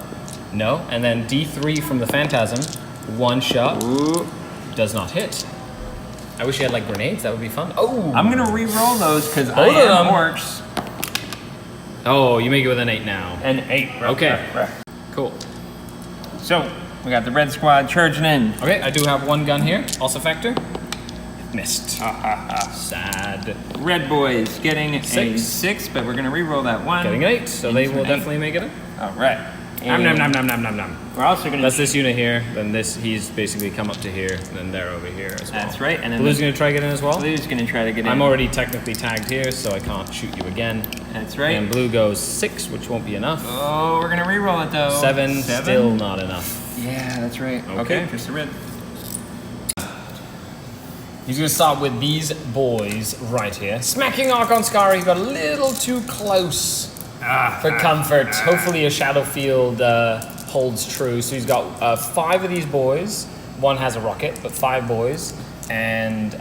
No. And then D3 from the Phantasm. 1 shot. Ooh. Does not hit. I wish you had like grenades. That would be fun. Oh. I'm gonna re-roll those because I am Orks. Oh, you make it with an 8 now. An 8. Okay. Right. Cool. So we got the red squad charging in. Okay, I do have 1 gun here. Also factor. Missed. Sad. Red boys getting a 6, but we're gonna re-roll that 1. Getting an 8, so they will definitely make it. All right. Nom. We're also gonna. That's this unit here. Then he's basically come up to here, and then they're over here as well. That's right. And then Blue's gonna try to get in as well. Blue's gonna try to get in. I'm already technically tagged here, so I can't shoot you again. That's right. And blue goes 6, which won't be enough. Oh, we're gonna re-roll it though. 7, still not enough. Yeah, that's right. Okay, just the red. He's going to start with these boys right here. Smacking Archon Skari, he got a little too close for comfort. Hopefully a shadow field holds true. So he's got 5 of these boys. 1 has a rocket, but 5 boys. And,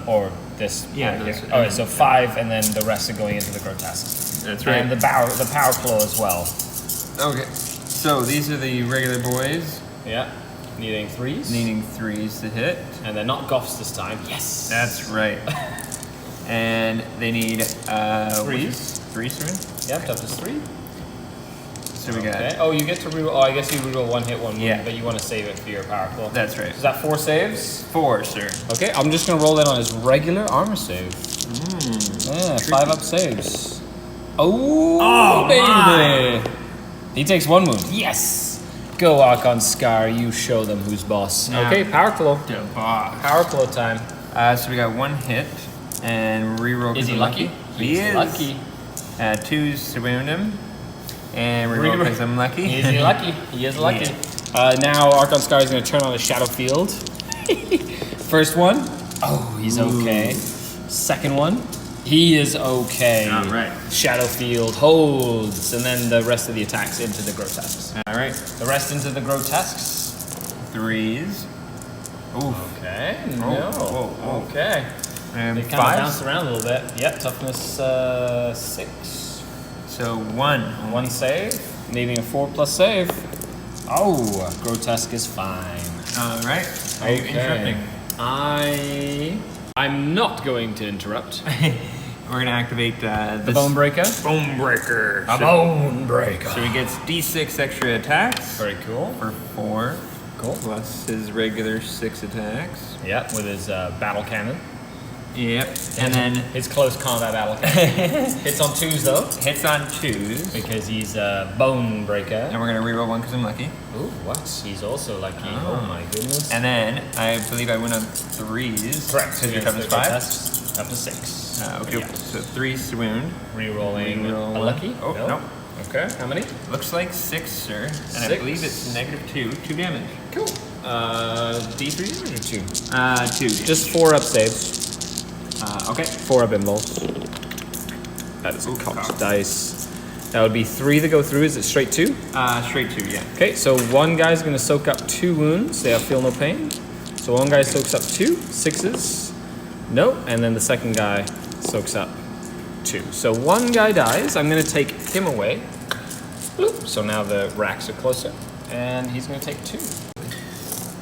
or this. Alright, so 5, and then the rest are going into the grotesque. That's right. And the power claw as well. Okay. So these are the regular boys. Yeah. Needing 3s. Needing 3s to hit. And they're not goffs this time. Yes! That's right. And they need 3s. 3, sorry? Yep, toughness 3. So we got... Oh, you get to reroll... Oh, I guess you reroll 1 hit, 1 wound, but you want to save it for your power claw. That's right. Is that 4 saves? 4, sir. Okay, I'm just going to roll that on his regular armor save. Yeah, 5 up saves. Oh baby! My. He takes 1 wound. Yes! Go Archon Skari, you show them who's boss. Now, okay, Power Claw. The boss. Power Claw time. So we got 1 hit and reroll. Is he lucky? He is lucky. 2s to wound him. And reroll because I'm lucky. Is he lucky? He is lucky. Now Archon Skari is going to turn on his Shadow Field. First one. Oh, he's okay. Second one. He is okay. All right. Shadow Field holds, and then the rest of the attacks into the grotesques. All right. The rest into the grotesques. 3s. Ooh. Okay. No. Oh. Okay. And They kind of bounce around a little bit. Yep. Toughness 6. So 1. 1 save. Needing a 4+ save. Oh, grotesque is fine. All right. Are you interrupting? I'm not going to interrupt. We're gonna activate The Bone Breaker. Bone Breaker. A Bone Breaker. So he gets D6 extra attacks Very cool. for 4, Cool. plus his regular 6 attacks. Yep, with his battle cannon. Yep. And then His close combat battle cannon. Hits on 2s though, hits on 2s. because he's a Bone Breaker. And we're gonna reroll 1 because I'm lucky. Ooh, what? He's also lucky. Oh my goodness. And then I believe I win on 3s. Correct. Because your toughness 5. Up to 6. Okay. Yeah. So 3s to wound. Rerolling Reroll a one. lucky? Oh, no. Okay, how many? Looks like 6, sir. And I 6. believe it's -2. 2 damage. Cool. D3 damage or 2? 2. Just 4 up saves. Okay. 4 up involves. That is a cocked dice. That would be 3 that go through. Is it straight 2? Straight 2, yeah. Okay, so one guy's going to soak up 2 wounds. They feel no pain. So one guy soaks up 2, 6s. No, and then the second guy soaks up 2. So one guy dies. I'm going to take him away. Bloop. So now the racks are closer, and he's going to take 2.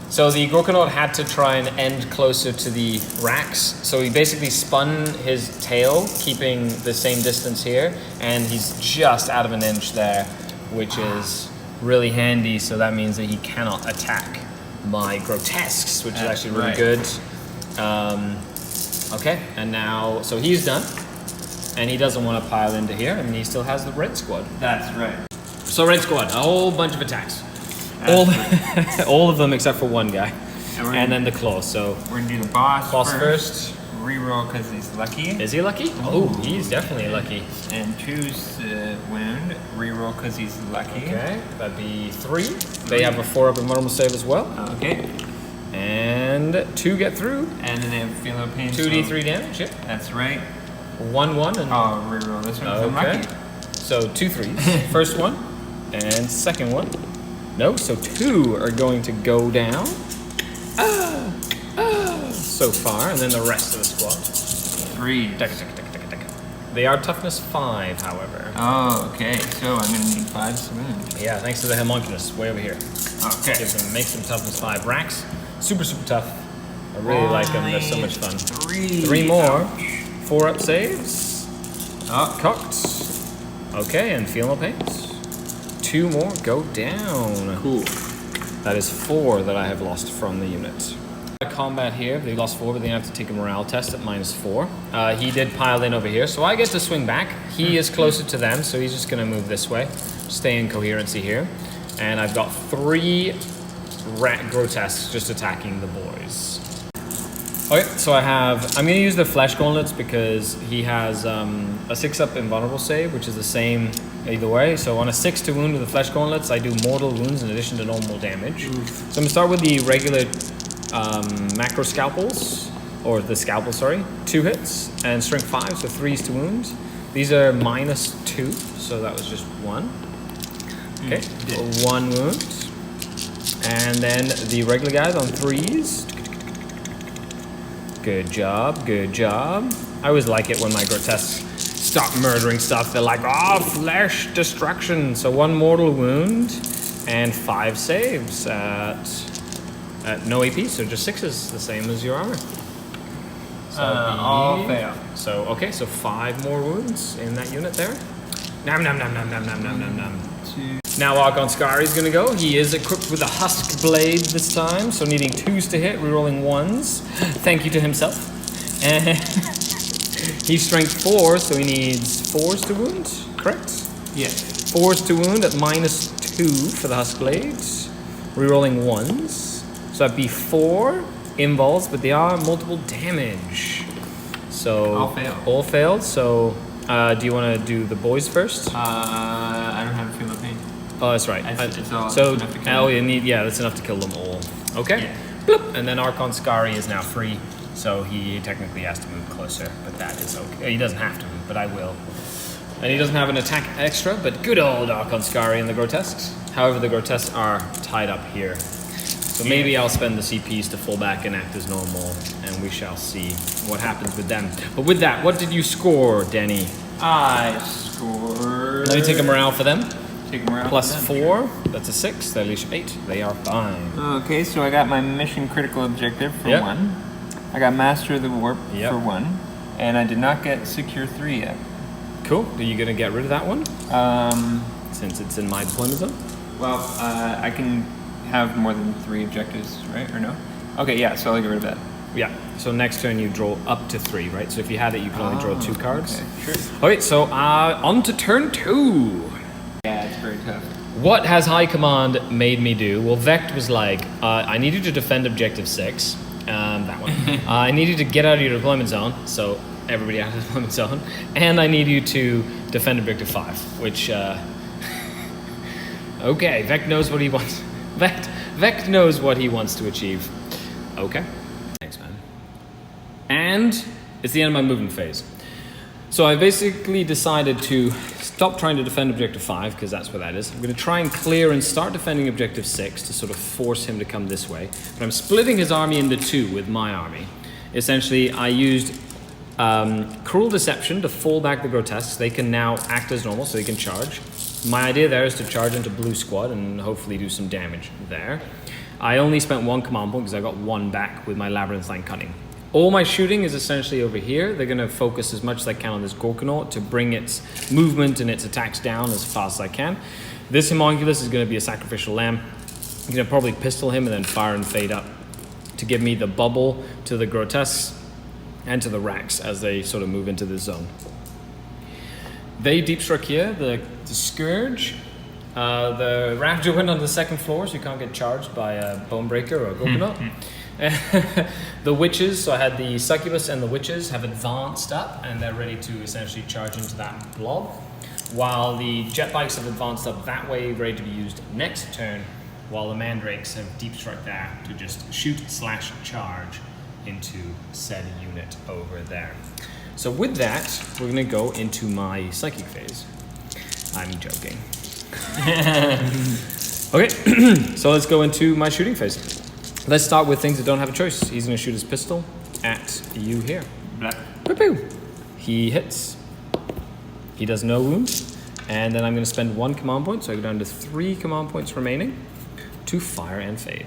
So the Gorkanaut had to try and end closer to the racks. So he basically spun his tail, keeping the same distance here, and he's just out of an inch there, which is really handy. So that means that he cannot attack my grotesques, which is actually really good. Okay, and now, so he's done, and he doesn't want to pile into here, and he still has the red squad. That's right. So red squad, a whole bunch of attacks. All of them except for one guy. And then the claw. So we're gonna do the boss first. Reroll because he's lucky. Is he lucky? Oh, he's definitely lucky. And 2's wound. Reroll because he's lucky. Okay, that'd be 3. They have a 4 up invulnerable save as well. Okay. And 2 get through. And then they have feel no pain. 2d3 damage. Yeah. That's right. 1-1 and. Oh, reroll this one. 'Cause I'm lucky. So 2 3s. First one and second one. No, so 2 are going to go down. So far, and then the rest of the squad. 3. They are toughness 5, however. Oh, okay. So I'm gonna need 5 wounds. Yeah, thanks to the homunculus, way over here. Okay. Makes them toughness 5 racks. Super tough. I really like them. They're so much fun. 3 more. 4 up saves. Cocked. Okay, and feel no pains. 2 more go down. Cool. That is 4 that I have lost from the unit. Combat here, they lost 4, but they have to take a morale test at -4. He did pile in over here, so I get to swing back. He is closer to them, so he's just gonna move this way. Stay in coherency here. And I've got 3 rat grotesques just attacking the boys. Okay, so I'm gonna use the flesh gauntlets because he has a 6 up invulnerable save, which is the same either way. So on a 6 to wound with the flesh gauntlets, I do mortal wounds in addition to normal damage. So I'm gonna start with the regular macro scalpels, or the scalpel, sorry. 2 hits and strength 5, so 3s to wound. These are -2, so that was just 1. Okay, 1 wound. And then the regular guys on 3s. Good job, good job. I always like it when my grotesques start murdering stuff. They're like, flesh destruction. So 1 mortal wound and 5 saves at no AP, so just 6s, the same as your armor. So all fail. So, okay, so 5 more wounds in that unit there. Nom nom nom nom nom nom nom nom nom. Now Archon Skari is gonna go. He is equipped with a husk blade this time, so needing 2s to hit, rerolling 1s. Thank you to himself. And he's strength 4, so he needs 4s to wound, correct? Yes. Force to wound at -2 for the Husk Blades. Rerolling 1s. So that'd be 4 invols, but they are multiple damage. So All failed. All failed. So do you want to do the boys first? I don't have a feel of pain. Oh, that's right. It's enough to kill them. That's enough to kill them all. Okay. Yeah. Bloop. And then Archon Skari is now free, so he technically has to move closer, but that is okay. He doesn't have to move, but I will. And he doesn't have an attack extra, but good old Archon Skari and the Grotesques. However, the Grotesques are tied up here. So maybe I'll spend the CPs to fall back and act as normal, and we shall see what happens with them. But with that, what did you score, Danny? I scored. Let me take a morale for them. Take them around. Plus 4, that's a 6, that leaves 8. They are fine. Okay, so I got my mission critical objective for Yep. 1. I got Master of the Warp Yep. for 1. And I did not get Secure 3 yet. Cool. Are you going to get rid of that one? Um, Since it's in my deployment zone? well, I can have more than 3 objectives, right? Or no? Okay, yeah, so I'll get rid of that. Yeah. So next turn you draw up to 3, right? So if you had it, you can only draw 2 cards. Okay, sure. Okay, so on to turn 2. Yeah, it's very tough. What has High Command made me do? Well, Vect was like, I need you to defend Objective 6. That one. I need you to get out of your deployment zone. So everybody out of the deployment zone. And I need you to defend Objective 5, which... okay, Vect knows what he wants. Vect knows what he wants to achieve. Okay. Thanks, man. And it's the end of my movement phase. So I basically decided to stop trying to defend Objective 5, because that's where that is. I'm going to try and clear and start defending Objective 6 to sort of force him to come this way. But I'm splitting his army into 2 with my army. Essentially, I used Cruel Deception to fall back the Grotesques. They can now act as normal, so they can charge. My idea there is to charge into Blue Squad and hopefully do some damage there. I only spent 1 command point because I got 1 back with my Labyrinthine Cunning. All my shooting is essentially over here. They're going to focus as much as I can on this Gorkanaut to bring its movement and its attacks down as fast as I can. This Homunculus is going to be a sacrificial lamb. I'm going to probably pistol him and then fire and fade up to give me the bubble to the Grotesques and to the Racks as they sort of move into this zone. They deep struck here, the Scourge. The Ravager went on the 2nd floor, so you can't get charged by a Bonebreaker or a Gorkanaut. The Witches, so I had the Succubus and the Witches have advanced up and they're ready to essentially charge into that blob, while the Jet Bikes have advanced up that way, ready to be used next turn, while the Mandrakes have deep struck there to just shoot/charge into said unit over there. So with that, we're going to go into my Psychic phase. I'm joking. Okay, so let's go into my shooting phase. Let's start with things that don't have a choice. He's going to shoot his pistol at you here. Black. Pew-pew. He hits. He does no wounds. And then I'm going to spend 1 command point, so I go down to 3 command points remaining to fire and fade.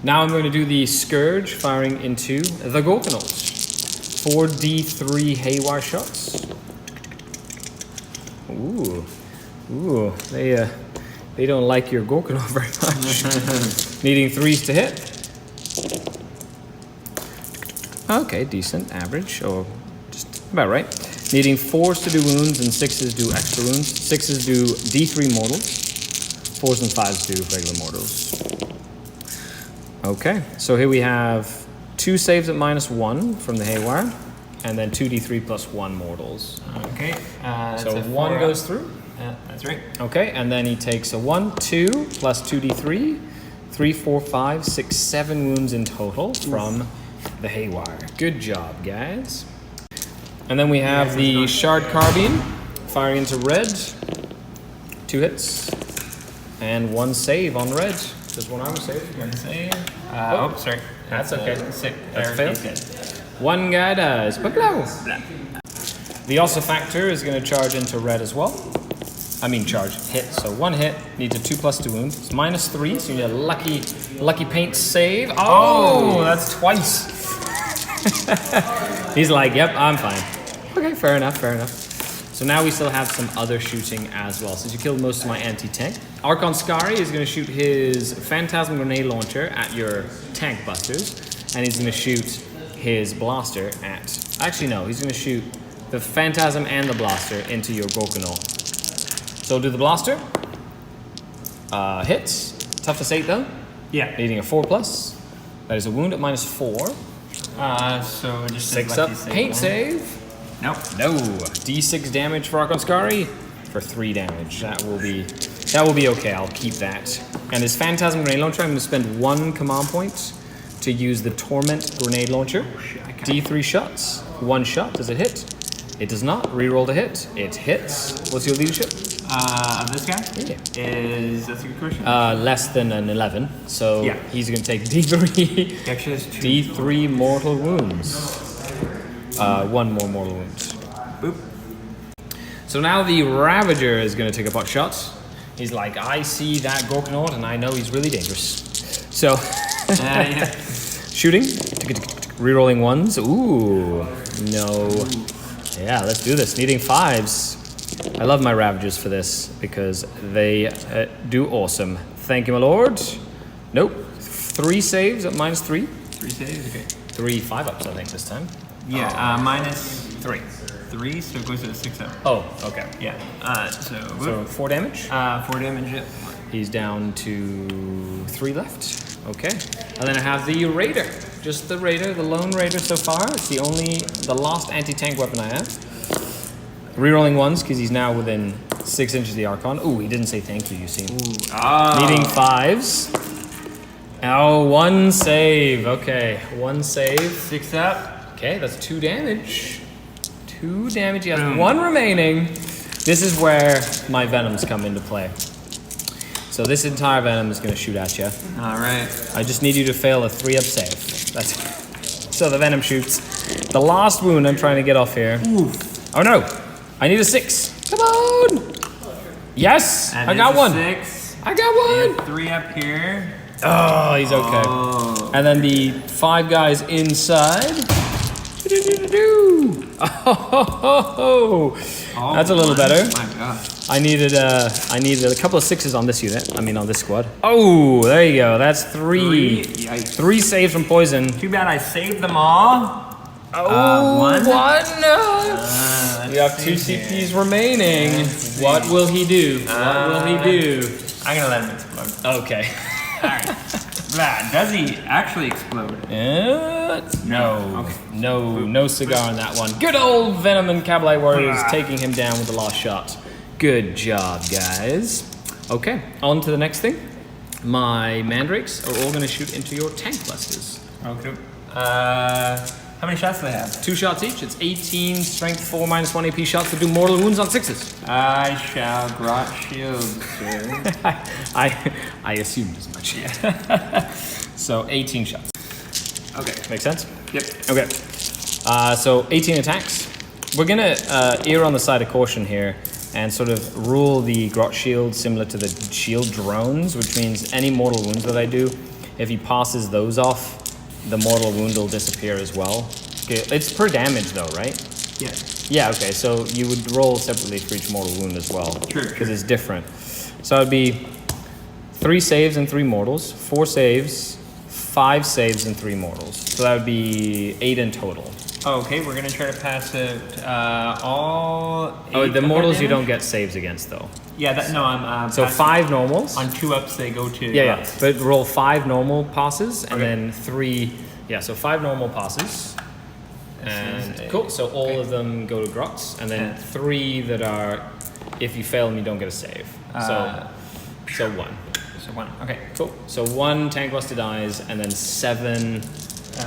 Now I'm going to do the Scourge, firing into the Gorkanauts. 4d3 Haywire shots. Ooh, they don't like your Gorkanaut very much. Needing 3s to hit. Okay, decent, average, or just about right. Needing 4s to do wounds and 6s do extra wounds. 6s do d3 mortals. 4s and 5s do regular mortals. Okay, so here we have 2 saves at -1 from the Haywire, and then 2d3 plus 1 mortals. Okay. So 1 goes through. Yeah, that's right. Okay, and then he takes a 1, 2, plus 2d3, 3, 4, 5, 6, 7 wounds in total from the Haywire. Good job, guys. And then we have the Shard Carbine, firing into red. 2 hits, and 1 save on red. Just 1 armor save. 1 save. Sorry. That's okay. Sick. That's failed. 1 guy dies. Baglow. The Ossifactor is going to charge into red as well. Hit. So 1 hit, needs a 2 plus 2 wound. It's -3, so you need a lucky paint save. Oh, that's twice. He's like, yep, I'm fine. Okay, fair enough. So now we still have some other shooting as well. Since you killed most of my anti-tank. Archon Skari is going to shoot his Phantasm Grenade Launcher at your tank busters. And he's going to shoot his blaster at... Actually, no, he's going to shoot the Phantasm and the blaster into your Gorkanaut. So do the blaster. Hits. Toughness 8 though. Yeah. Needing a 4+. That is a wound at -4. So just 6 up. Paint save. Nope. No. D6 damage for Archon Skari for 3 damage. That will be okay. I'll keep that. And his Phantasm Grenade Launcher, I'm going to spend 1 command point to use the Torment Grenade Launcher. D3 shots. 1 shot. Does it hit? It does not. Reroll to hit. It hits. What's your leadership? Of this guy? Yeah. That's a good question. Less than an 11. So Yeah. he's going to take D3. Actually, has 2. D3 mortal wounds. 1 more mortal wound. Boop. So now the Ravager is going to take a pot shot. He's like, I see that Gorkanaut and I know he's really dangerous. So, Yeah. shooting. Rerolling 1s. Ooh, no. Yeah, let's do this. Needing 5s. I love my Ravagers for this because they do awesome. Thank you, my lord. Nope. 3 saves at -3. 3 saves, okay. 3 5-ups, I think, this time. Yeah, -3. 3, so it goes to a 6 up. Oh, okay. Yeah. So 4 damage. 4 damage. Yeah. He's down to 3 left. Okay. And then I have the Raider. Just the Raider, the lone Raider so far. It's the last anti-tank weapon I have. Rerolling 1s because he's now within 6 inches of the Archon. Ooh, he didn't say thank you, you see. Needing 5s. Oh, 1 save. Okay, 1 save. 6 up. Okay, that's 2 damage. 2 damage. He has 1 remaining. This is where my Venoms come into play. So this entire Venom is going to shoot at you. All right. I just need you to fail a 3-up save. That's so the Venom shoots. The last wound I'm trying to get off here. Ooh. Oh no! I need a 6. Come on! Yes! And I got 1. 6. I got 1! 3 up here. Oh, he's okay. Oh. And then the 5 guys inside. Oh, that's a little better. My God. I needed a couple of 6s on this unit. I mean, on this squad. Oh, there you go. That's 3. Yikes. 3 saves from poison. Too bad I saved them all. Oh, 1. You have 2 CPs remaining. What will he do? What will he do? I'm gonna let him explode. Okay. Alright. Blah, does he actually explode? No. Okay. No cigar on that one. Good old Venom and Cabalite Warriors taking him down with the last shot. Good job, guys. Okay, on to the next thing. My Mandrakes are all going to shoot into your tank clusters. Okay. How many shots do they have? 2 shots each. It's 18 strength 4 -1 AP shots to do mortal wounds on 6s. I shall grot shield, sir. I assumed as much. So 18 shots. Okay. Make sense? Yep. Okay. So 18 attacks. We're gonna err on the side of caution here and sort of rule the grot shield similar to the shield drones, which means any mortal wounds that I do, if he passes those off, the mortal wound will disappear as well. Okay, it's per damage though, right? Yeah. Yeah, okay, so you would roll separately for each mortal wound as well. Sure. Because it's different. So it would be 3 saves and 3 mortals, 4 saves, 5 saves and 3 mortals. So that would be 8 in total. Okay, we're gonna try to pass it all. 8 Oh, the of our mortals you damage? don't get saves against though. Yeah, I'm. So passing- 5 normals. On 2 ups, they go to. Yeah, but roll 5 normal passes and Okay. then 3. Yeah, so 5 normal passes. And cool. So all of them go to grots, and then 3 that are, if you fail them, you don't get a save. So 1. So 1. Okay. Cool. So 1 tank buster dies, and then 7.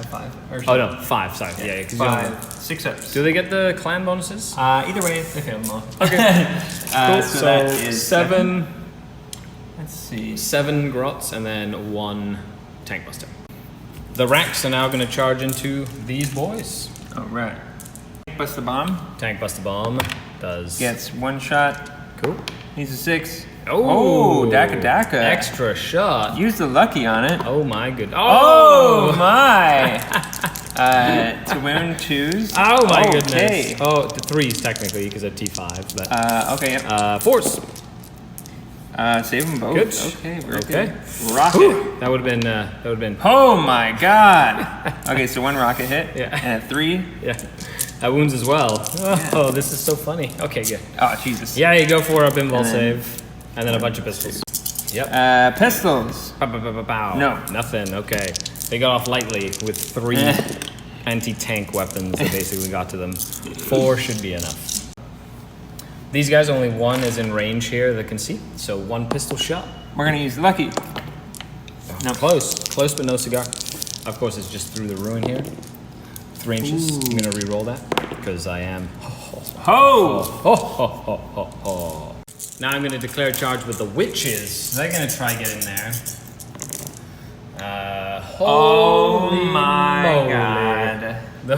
5. Or Oh no, 5. Sorry. Yeah, 'cause you don't- 5. 6 ups. Do they get the clan bonuses? Either way, they fail them all. Okay. Cool. So So that is 7. Let's see. 7 grots, and then 1 tank buster. The racks are now going to charge into these boys. All right. Bust the bomb. Tank buster bomb does. Gets 1 shot. Cool. Needs a 6. Oh, Daka. Extra shot. Use the lucky on it. Oh my good. Oh my! To wound 2s. Oh my Okay. goodness. Oh, the 3s technically because of T5, but Okay. Yep. 4s. Save them both. Good. Okay. Very Okay. good. Rocket. That would have been. Oh my god. Okay, so 1 rocket hit. Yeah. And a 3. Yeah. wounds as well. Oh, Yeah. this is so funny. Okay, good. Oh, Jesus. Yeah, you go for a pinball And then- save. And then a bunch of pistols. Yep. Pistols. Pow, pow, pow, pow, pow. No. Nothing. Okay. They got off lightly with 3 anti-tank weapons that basically got to them. 4 should be enough. These guys, only 1 is in range here that can see. So 1 pistol shot. We're gonna use lucky. No, close. Close, but no cigar. Of course, it's just through the ruin here. 3 inches. Ooh. I'm gonna re-roll that because I am. Ho! Ho, ho, ho, ho, ho. Now I'm gonna declare charge with the witches. They're gonna try get in there. Oh Holy my moly. god. The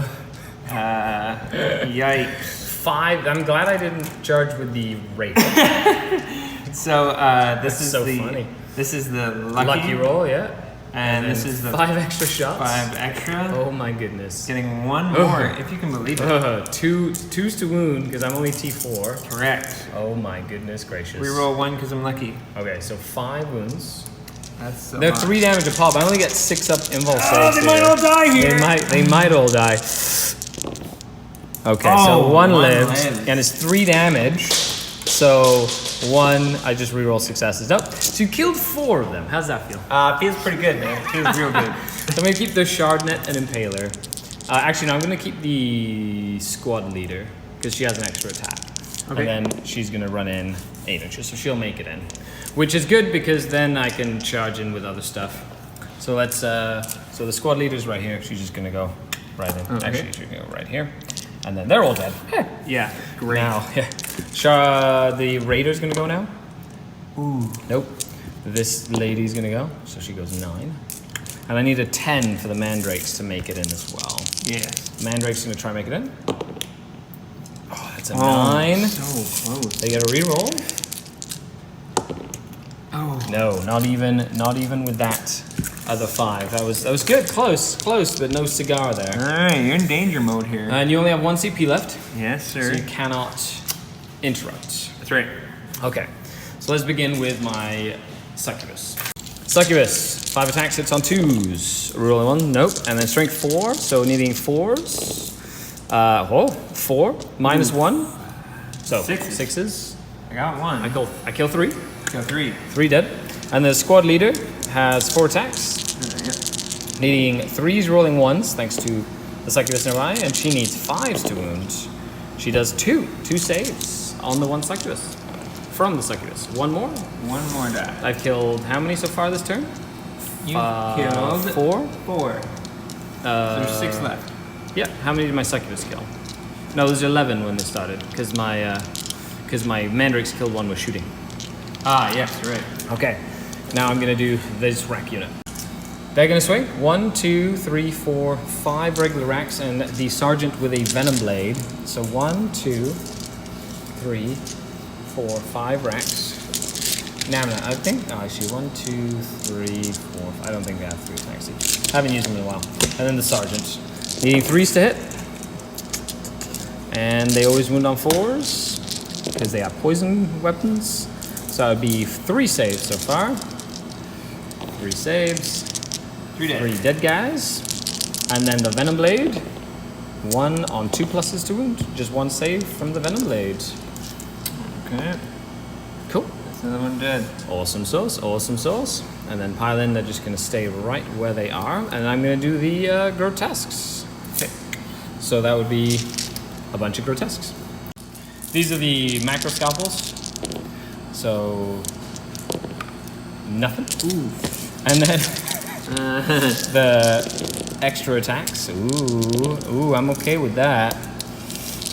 Yikes. 5. I'm glad I didn't charge with the rate. So this is so the funny. this is the lucky, roll, yeah. and this then is the 5 extra shots. 5 extra. Oh my goodness. Getting 1 more, if you can believe it. 2's to wound because I'm only T4. Correct. Oh my goodness gracious. We roll 1 because I'm lucky. Okay, so 5 wounds. That's so They're much. 3 damage a pop. I only get 6 up impulse Oh, saves they might here. all die here. They might all die. Okay, Oh, so 1 one lived, lived. and it's 3 damage. So 1, I just reroll successes. Nope. So you killed 4 of them. How's that feel? Feels pretty good, man. Feels real good. Oh, So I'm gonna keep the shard net and impaler. Actually, no, I'm gonna keep the squad leader because she has an extra attack. Okay. And then she's gonna run in 8 inches, so she'll make it in, which is good because then I can charge in with other stuff. So let's. So the squad leader's right here. She's just gonna go right in. Okay. Actually, she's gonna go right here, and then they're all dead. Yeah, great. Now, the raider's gonna go now. Ooh. Nope. This lady's gonna go, so she goes 9. And I need a 10 for the mandrakes to make it in as well. Yes. Mandrake's gonna try and make it in. Oh, that's a 9. So close. They get a reroll. Oh. No, not even with that other 5. That was good, close, but no cigar there. Alright, you're in danger mode here. And you only have 1 CP left, Yes, so sir. you cannot interrupt. That's right. Okay, so let's begin with my succubus. Succubus, 5 attacks, hits on 2s. Rolling 1, nope. And then strength 4, so needing 4s. 4 minus 1. So Sixes. 6s. I got 1. I kill 3. Got 3. 3 dead. And the squad leader has 4 attacks, Yep. needing 3s, rolling 1s, thanks to the succubus nearby, and she needs 5s to wound. She does 2 saves on the 1 succubus. From the succubus. 1 more. 1 more die. I've killed how many so far this turn? You killed 4. 4. There's 6 left. Yeah, how many did my succubus kill? No, there's 11 when they started, because my mandrakes killed 1 with shooting. Ah, yes, right. Okay, now I'm gonna do this rack unit. They're gonna swing 1, 2, 3, 4, 5 regular racks, and the sergeant with a venom blade. So 1, 2, 3, 4, 5 racks. Now, I think, actually 1, 2, 3, 4, I don't think they have 3 attacks each. I haven't used them in a while. And then the sergeant. Needing 3s to hit. And they always wound on 4s, because they have poison weapons. So it'd be 3 saves so far. 3 saves. 3 dead. 3 dead guys. And then the venom blade. 1 on 2 pluses to wound. Just 1 save from the venom blade. Okay. Cool. That's another one dead. Awesome sauce, awesome sauce. And then pile in, they're just gonna stay right where they are. And I'm gonna do the grotesques. Okay. So that would be a bunch of grotesques. These are the macro scalpels. So nothing. Ooh. And then the extra attacks. Ooh, I'm okay with that.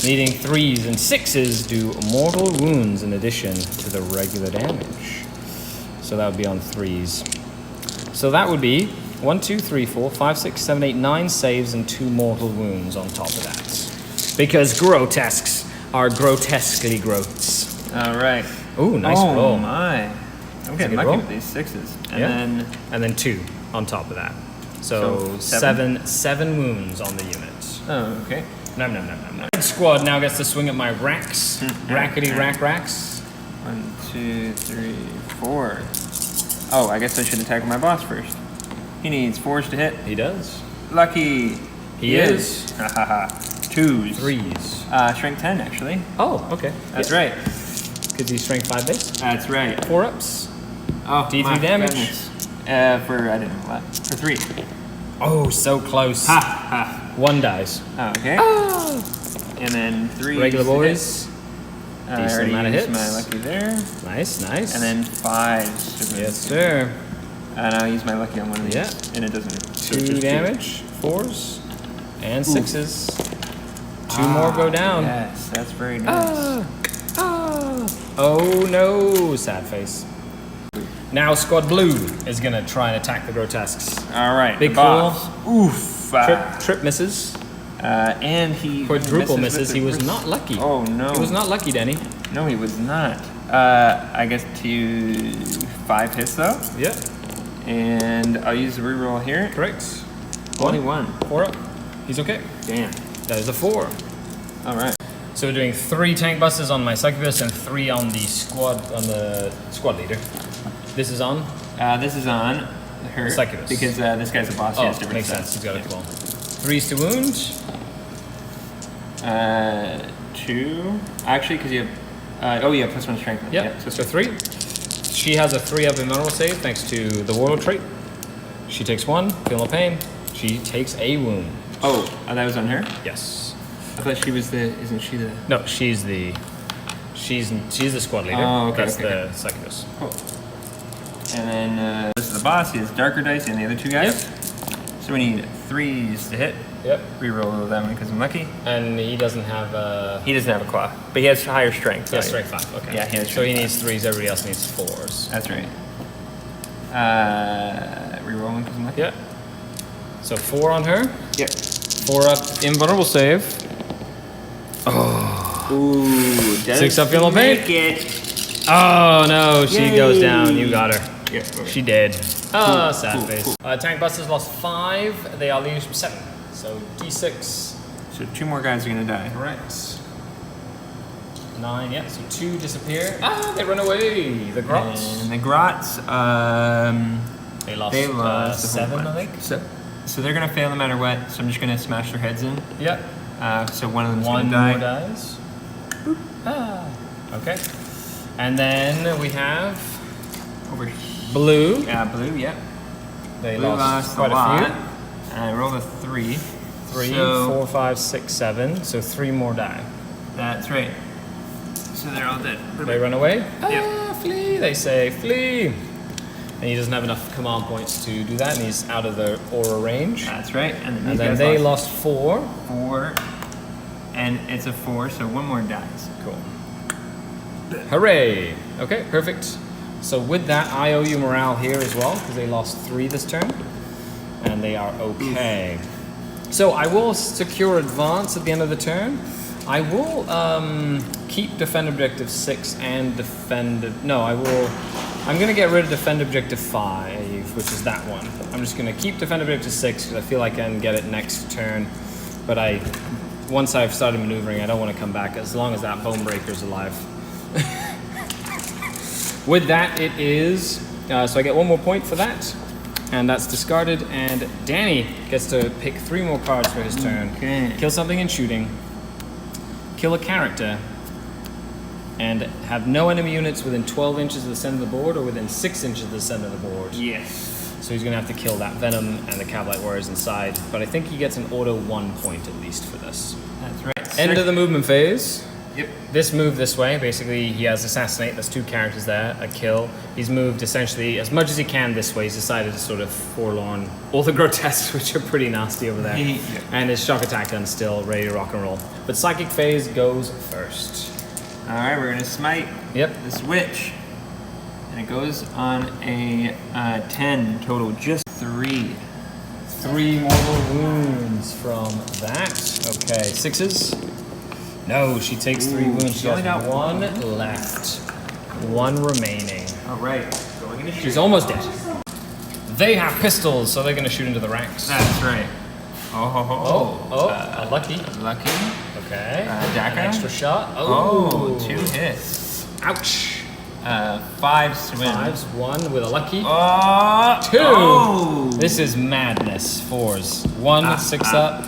Needing 3s and 6s do mortal wounds in addition to the regular damage. So that would be on 3s. So that would be 1, 2, 3, 4, 5, 6, 7, 8, 9 saves and 2 mortal wounds on top of that. Because grotesques are grotesquely gross. Alright. Ooh, nice oh roll. My. I'm getting good lucky roll. with these 6s. And Yeah. then And then 2 on top of that. So, So seven wounds on the unit. oh, okay. Nom. Squad now gets to swing at my racks. Rackety racks. 1, 2, 3, 4. Oh, I guess I should attack my boss first. He needs 4s to hit. He does. Lucky. He is. Ha ha ha. Twos. Threes. Strength 10, actually. Oh, okay. That's right. Because he's strength 5 base. That's right. 4-ups. Oh, D3 my damage. goodness. For, I don't know what. For 3. Oh, so close. Ha, ha. 1 dies. Okay. And then 3. Regular boys. I Decent already amount of used hits. my lucky there. Nice, nice. And then 5s. Yes, sir. And I'll use my lucky on one of these. Yeah. And it doesn't. So 2 it's just damage. 4s. And 6s. 2 more go down. Yes, that's very nice. Oh no, sad face. Now squad blue is gonna try and attack the grotesques. All right. Big the boss. cool. Oof. Trip misses. And he Quadruple with misses. the He was wrist. not lucky. Oh no. He was not lucky, Denny. No, he was not. I guess 5 hits though. Yeah, And I'll use the reroll here. correct. 21. 4 up. He's okay. Damn. That is a 4. All right. So we're doing 3 tank buses on my succubus and 3 on the squad leader. This is on. This is on her. Succubus. Because this guy's a boss. He Oh, has different makes stats. sense. He's got a 12. 3s to wound. 2. Actually, because you have. Oh, yeah, +1 strength. Yeah. So 3. She has a 3 up in mineral save thanks to the warlord trait. She takes 1. Feel no pain. She takes a wound. Oh, that was on her? Yes. I thought she was the. Isn't she the. No, she's the squad leader. Oh, okay, That's okay, the succubus. Cool. And then this is the boss. He has darker dice and the other 2 guys. So we need 3s to hit. Yep. Reroll that one because I'm lucky. And he doesn't have He doesn't have a claw, but he has higher strength. yeah, so strength 5. Okay. Yeah, he has so he strength needs 3s. Everybody else needs 4s. That's right. Reroll one because I'm lucky. Yeah. So 4 on her. Yep. 4 up invulnerable save. Ooh, 6 up yellow paint. make it. Oh no, she Yay. goes down. You got her. Yeah. Okay. She did. Oh, sad cool, face. cool. Tank busters lost 5. They are leaders from 7. So D6. So 2 more guys are gonna die. Correct. 9, yeah. So 2 disappear. Ah, they run away. The grots. And the Grots, They lost, they lost a whole 7, I bunch. think. So they're gonna fail no matter what. So I'm just gonna smash their heads in. Yep. So one of them's 1 gonna die. more dies. Boop. Ah. Okay. And then we have Over here. blue. Yeah, blue. Yeah. They Blue lost lost quite a lot. a few. And I rolled a 3. 3, So 4, 5, 6, 7. So 3 more die. that's right. So they're all dead. They run away. Yep. Ah, flee. They say flee. And he doesn't have enough command points to do that, and he's out of the aura range. That's right. And then, And these then guys they lost 4. 4. And it's a 4, so 1 more dies. Cool. Hooray! Okay, perfect. So with that, I owe you morale here as well, because they lost 3 this turn. And they are okay. So I will secure advance at the end of the turn. I will keep defend objective 6 and defend... No, I will... I'm going to get rid of defend objective 5, which is that one. I'm just going to keep defend objective 6, because I feel like I can get it next turn. But once I've started maneuvering, I don't want to come back as long as that bone breaker's alive. With that, it is... so I get 1 more point for that. And that's discarded. And Danny gets to pick 3 more cards for his turn. Okay. Kill something in shooting. Kill a character. And have no enemy units within 12 inches of the center of the board or within 6 inches of the center of the board. Yes. So he's going to have to kill that Venom and the Cavalite Warriors inside. But I think he gets an auto 1 point at least for this. That's right. End of the movement phase. Yep. This move this way, basically he has Assassinate, there's 2 characters there, a kill. He's moved essentially as much as he can this way. He's decided to sort of forlorn all the grotesques, which are pretty nasty over there. Yeah. And his shock attack gun's still ready to rock and roll. But Psychic phase goes first. Alright, we're gonna smite Yep. this witch. And it goes on a 10 total, just 3. 3 mortal wounds from that. Okay, 6s. No, she takes 3 wounds. She only has got 1 left. 1 remaining. Alright, going into shoot. She's almost dead. They have pistols, so they're going to shoot into the ranks. That's right. Lucky. Lucky. Okay. Daka. An extra shot. Oh, 2 hits. Ouch. 5 swim. 5s, 1 with a lucky. 2. Oh! This is madness. 4s. 1, 6 up.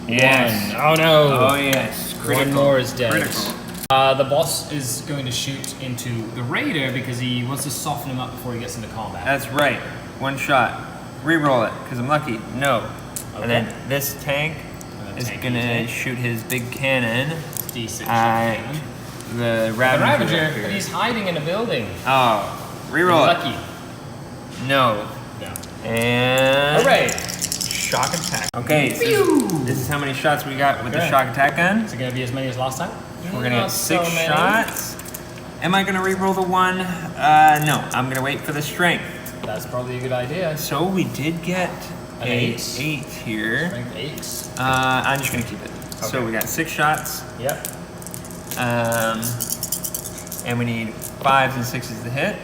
Yes. One. Oh no. Oh yes. Critical. One more is dead. Critical. The boss is going to shoot into the raider because he wants to soften him up before he gets into combat. That's right. One shot. Reroll it, because I'm lucky. No. Okay. And then this tank is gonna shoot his big cannon D6 at cannon. the The Ravager. Ravager, but he's hiding in a building. Oh. Reroll it. Lucky. No. No. And Hooray! shock attack. Okay, so this is how many shots we got with the Okay. shock attack gun. Is it going to be as many as last time? We're gonna Not get 6 so many. shots. Am I gonna reroll the 1? No, I'm gonna wait for the strength. That's probably a good idea. So we did get An a 8. 8 here. Strength 8. I'm just gonna keep it. So Okay. we got 6 shots. Yep. And we need 5s and 6s to hit.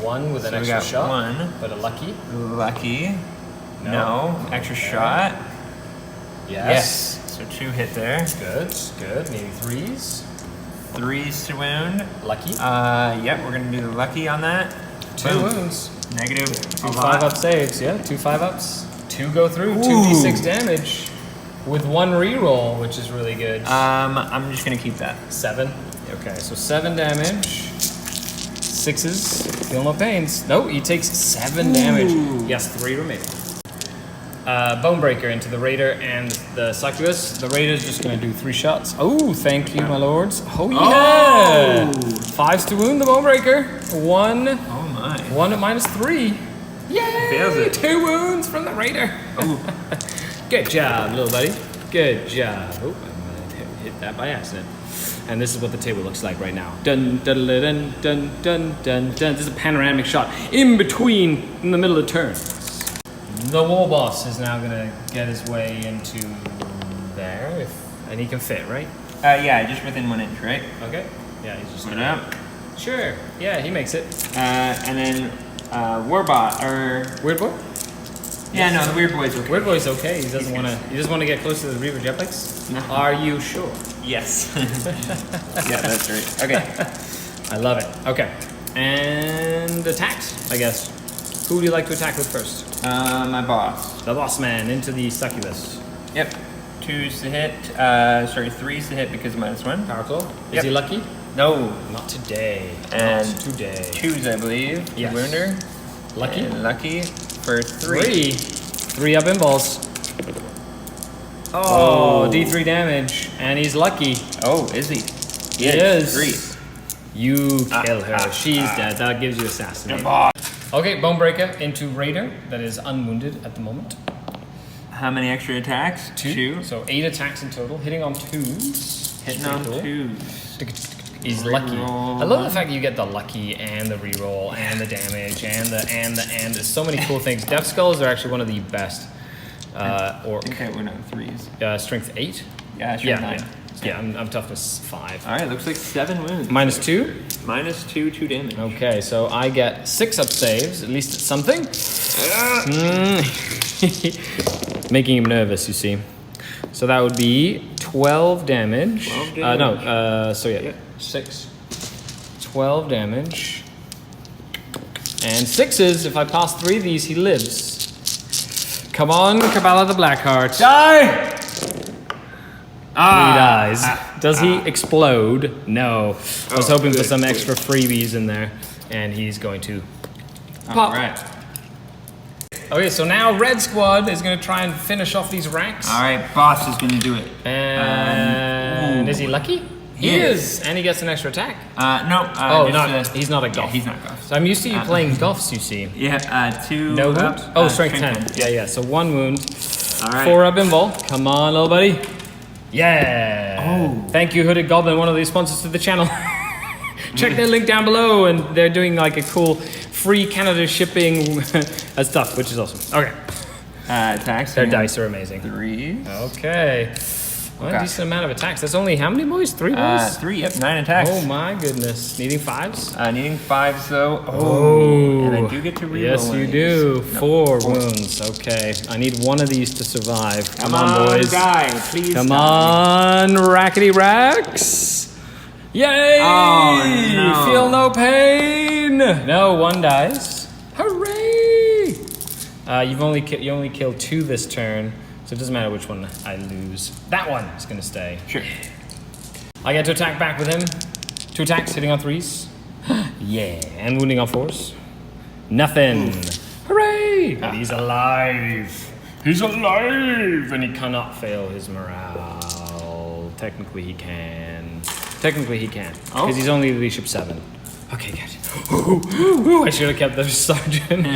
1 with an So we extra got shot. 1. But a lucky. Lucky. No. No. Extra Okay. shot. Yes. So 2 hit there. Good. Good. Needing 3s. 3s to wound. Lucky. Yep, we're gonna do the lucky on that. 2 Boom. wounds. Negative. 2 5-up saves. Yeah. 2 5-ups. 2 go through. 2d6 damage. With 1 reroll, which is really good. I'm just gonna keep that. 7. Okay, so 7 damage. 6s. Feel no pains. No, he takes 7 damage. He has 3 remaining. Bonebreaker into the Raider and the Succubus. The Raider's just going to do 3 shots. Oh, thank you, my lords. Oh, yeah! 5s to wound the Bonebreaker. 1. Oh my. 1 at -3. Yay! Fails it. 2 wounds from the Raider. Good job, little buddy. Good job. Oh, I hit that by accident. And this is what the table looks like right now. Dun dun dun dun dun dun dun. This is a panoramic shot in between, in the middle of the turn. The war boss is now gonna get his way into there, and he can fit, right? Yeah, just within 1 inch, right? Okay. Yeah, he's just Put it gonna. up. Sure. Yeah, he makes it. And then Warbot or Weird boy. yeah, no, the weird boy's okay. Weird boy's okay. He doesn't want to. He doesn't want to get close to the Reaver Jetplex. No. Are you sure? Yes. Yeah, that's right. Okay. I love it. Okay. And attacks, I guess. Who would you like to attack with first? My boss. The boss man into the Succubus. Yep. 2s to hit. 3s to hit because of -1. Power claw. Is Yep. he lucky? No. Not today. And Not today. 2s, I believe. Yes. Wounder. Lucky. And lucky for 3. 3 up in balls. Oh, D3 damage, and he's lucky. Oh, is he? He is. 3. You kill her. She's dead. That gives you assassinate. Okay, Bonebreaker into Raider. That is unwounded at the moment. How many extra attacks? 2. So 8 attacks in total, hitting on 2s. Hitting on Pretty cool. 2s. He's lucky. I love the fact that you get the lucky and the reroll and the damage and there's so many cool things. Death Skulls are actually one of the best orc. Okay, we're not 3s. Strength 8? Yeah, sure. 9. Yeah, I'm toughness 5. Alright, looks like 7 wounds. -2? -2, 2 damage. Okay, so I get 6 up saves. At least it's something. Making him nervous, you see. So that would be 12 damage. 12 damage. So yeah, 6. 12 damage. And 6s, if I pass 3 of these, he lives. Come on, Kabbalah the Blackheart. Die! He dies. Does he explode? No. I was hoping for some extra freebies in there. And he's going to pop. Alright. Okay, so now Red Squad is going to try and finish off these ranks. Alright, boss is gonna do it. And is he lucky? He is. And he gets an extra attack. No. He's not a Goth. Yeah, he's not Goth. So I'm used to you playing Goths, you see. Yeah, 2 No up, wound? Oh, strength 10. 10. Yeah. So 1 wound. Alright. 4 up in ball. Come on, little buddy. Yeah. Oh. Thank you, Hooded Goblin, one of the sponsors to the channel. Check their link down below, and they're doing like a cool free Canada shipping stuff, which is awesome. Okay. Attacks. Their dice are amazing. 3. Okay. Well, a decent amount of attacks. That's only how many boys? 3 boys? 3, yep, 9 attacks. Oh my goodness. Needing 5s? Needing 5s though. Oh. And I do get to reroll. Yes, you do. 4 wounds. Okay. I need 1 of these to survive. Come on, boys. Die. Please. Come die. on, Rackety Racks. Yay! Oh, no. Feel no pain. No, 1 dies. Hooray! You only killed 2 this turn. So So it doesn't matter which one I lose. That one is going to stay. Sure. I get to attack back with him. 2 attacks, hitting on 3s. Yeah, and wounding on 4s. Nothing. Oof. Hooray! But he's alive. He's alive! And he cannot fail his morale. Technically he can. Technically he can. Because he's only leadership 7. Okay, good. Ooh, I should have kept the sergeant.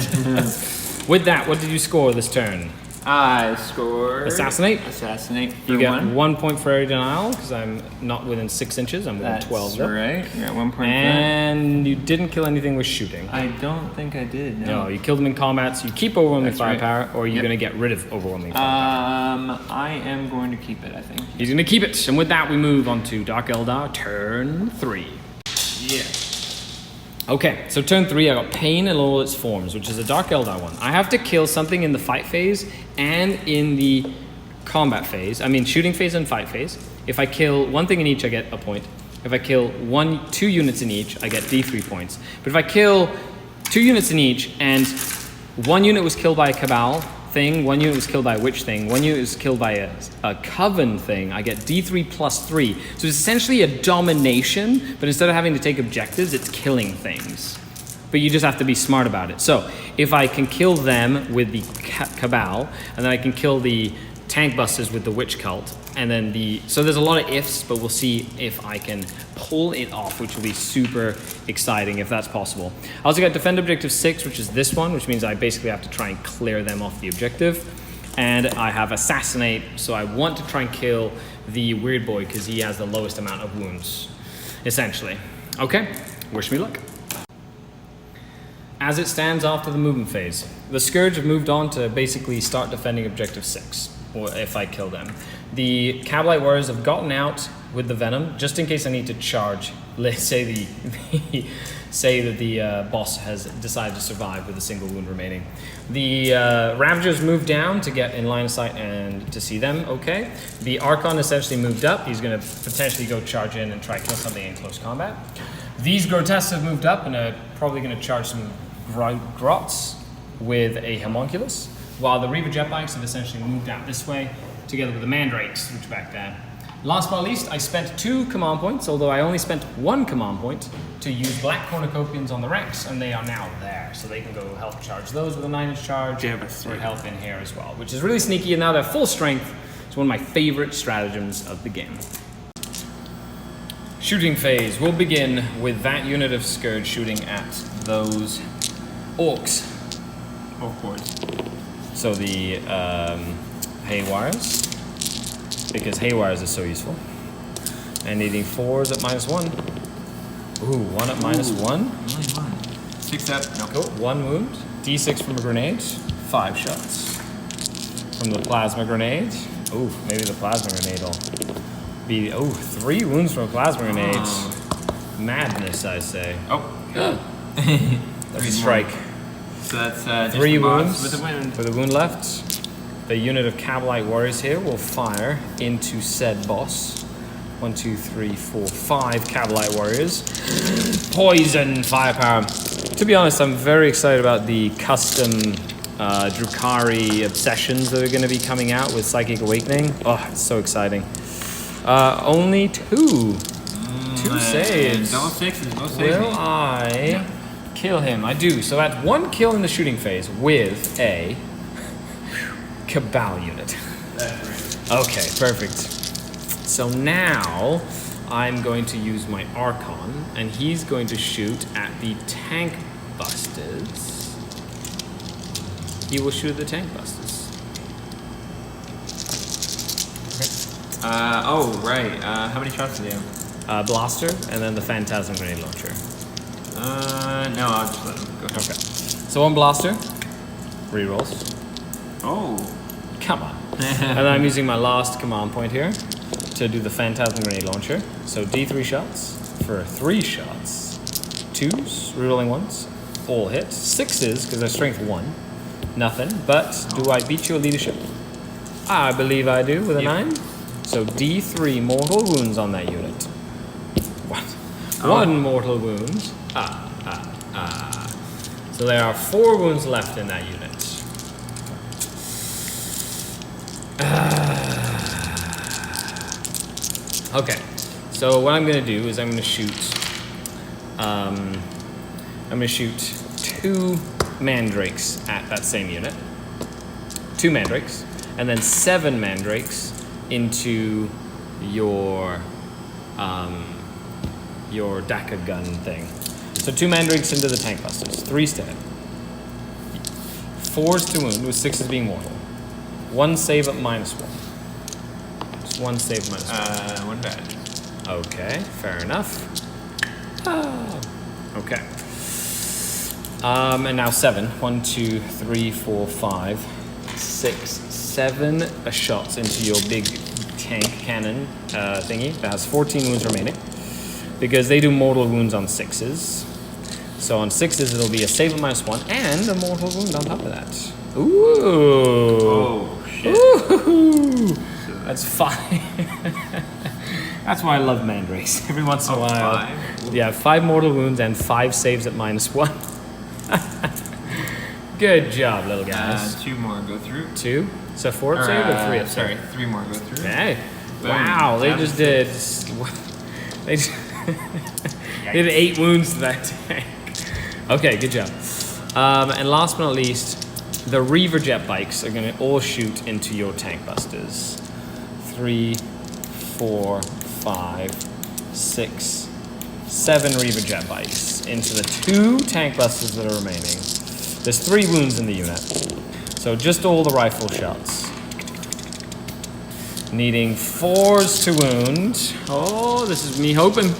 With that, what did you score this turn? I scored... Assassinate. Assassinate. You get 1 point for area denial, because I'm not within 6 inches. I'm within 12. That's right. You got 1 point. And you didn't kill anything with shooting. I don't think I did, no. No, you killed them in combat, so you keep overwhelming firepower, or you're going to get rid of overwhelming firepower. I am going to keep it, I think. He's going to keep it. And with that, we move on to Dark Eldar, turn 3. Yeah. Okay, so turn 3, I got Pain in all its forms, which is a Dark Eldar one. I have to kill something in the fight phase and in the combat phase. I mean, shooting phase and fight phase. If I kill one thing in each, I get a point. If I kill 2 units in each, I get D3 points. But if I kill 2 units in each and 1 unit was killed by a Cabal thing, 1 unit was killed by a Witch thing, 1 unit was killed by a Coven thing, I get D3 plus 3. So it's essentially a domination, but instead of having to take objectives, it's killing things. But you just have to be smart about it. So if I can kill them with the Cabal, and then I can kill the Tank Busters with the Witch Cult, and then so there's a lot of ifs, but we'll see if I can pull it off, which will be super exciting if that's possible. I also got Defend Objective 6, which is this one, which means I basically have to try and clear them off the objective. And I have Assassinate, so I want to try and kill the Weird Boy because he has the lowest amount of wounds, essentially. Okay, wish me luck. As it stands after the movement phase, the Scourge have moved on to basically start defending Objective 6, or if I kill them. The Cabalite Warriors have gotten out with the Venom, just in case I need to charge. Let's say say that the boss has decided to survive with a single wound remaining. The Ravagers moved down to get in line of sight and to see them, okay. The Archon essentially moved up. He's going to potentially go charge in and try to kill something in close combat. These Grotesques have moved up and are probably going to charge some Grots with a Homunculus, while the Reaver Jetbikes have essentially moved out this way, together with the Mandrakes, which back down. Last but not least, I spent 2 command points, although I only spent 1 command point to use Black Cornucopians on the Rex, and they are now there, so they can go help charge those with a 9-inch charge, or help in here as well, which is really sneaky, and now they're full strength. It's one of my favorite stratagems of the game. Shooting phase. We'll begin with that unit of Scourge shooting at those Orks. Of course. So the Haywires, because Haywires is so useful. And needing 4s at -1. Ooh, 1 at -1. Only 1. 6 up. No. Cool. 1 wound. D6 from a grenade. 5 shots. From the plasma grenade. Ooh, maybe the plasma grenade will be... Oh, 3 wounds from a plasma grenade. Madness, I say. Oh. That's a strike. So that's 3 wounds with a wound. With a wound left. The unit of Cabalite Warriors here will fire into said boss. 1, 2, 3, 4, 5 Cabalite Warriors. Poison firepower. To be honest, I'm very excited about the custom Drukhari obsessions that are going to be coming out with Psychic Awakening. Oh, it's so exciting. Only 2. 2 saves. Double 6s, no saves. Will I kill him? I do. So at 1 kill in the shooting phase with a Cabal unit. That's right. Okay, perfect. So now I'm going to use my Archon, and he's going to shoot at the Tank Busters. He will shoot at the Tank Busters. Oh, right. How many shots do you have? Blaster, and then the Phantasm Grenade Launcher. No, I'll just let him go. Okay. So 1 Blaster. Rerolls. Oh. Come on. And then I'm using my last command point here to do the Phantasm Grenade Launcher. So D3 shots for 3 shots. 2s, rerolling 1s, all hit. 6s, because they're strength 1. Nothing. But do I beat you at leadership? I believe I do with a 9. So D3 mortal wounds on that unit. What? 1 mortal wound. So there are 4 wounds left in that unit. Okay, so what I'm gonna do is I'm gonna shoot 2 mandrakes at that same unit. 2 mandrakes, and then 7 mandrakes into your Daka gun thing. So 2 mandrakes into the tank busters, 3 stab. 4s to wound, with 6s being mortal. 1 save at -1. Just 1 save -1. 1 bad. Okay, fair enough. Okay. And now 7. 1, 2, 3, 4, 5, 6, 7 shots into your big tank cannon thingy that has 14 wounds remaining. Because they do mortal wounds on 6s. So on 6s it'll be a save at -1 and a mortal wound on top of that. Ooh. Oh, shit. Ooh. That's 5. That's why I love mandrakes. Every once in a while. 5? Yeah, 5 mortal wounds and 5 saves at -1. Good job, little guys. 2 more go through. 2? So 4 up save or 3 up save? Sorry, 3 more go through. Hey. Boom. Wow, they Down just to did. They just they did 8 wounds to that tank. Okay, good job. And last but not least, the Reaver jet bikes are going to all shoot into your tank busters. 3, 4, 5, 6, 7 Reaver jet bikes into the 2 tank busters that are remaining. There's 3 wounds in the unit, so just all the rifle shots. Needing 4s to wound. Oh, this is me hoping.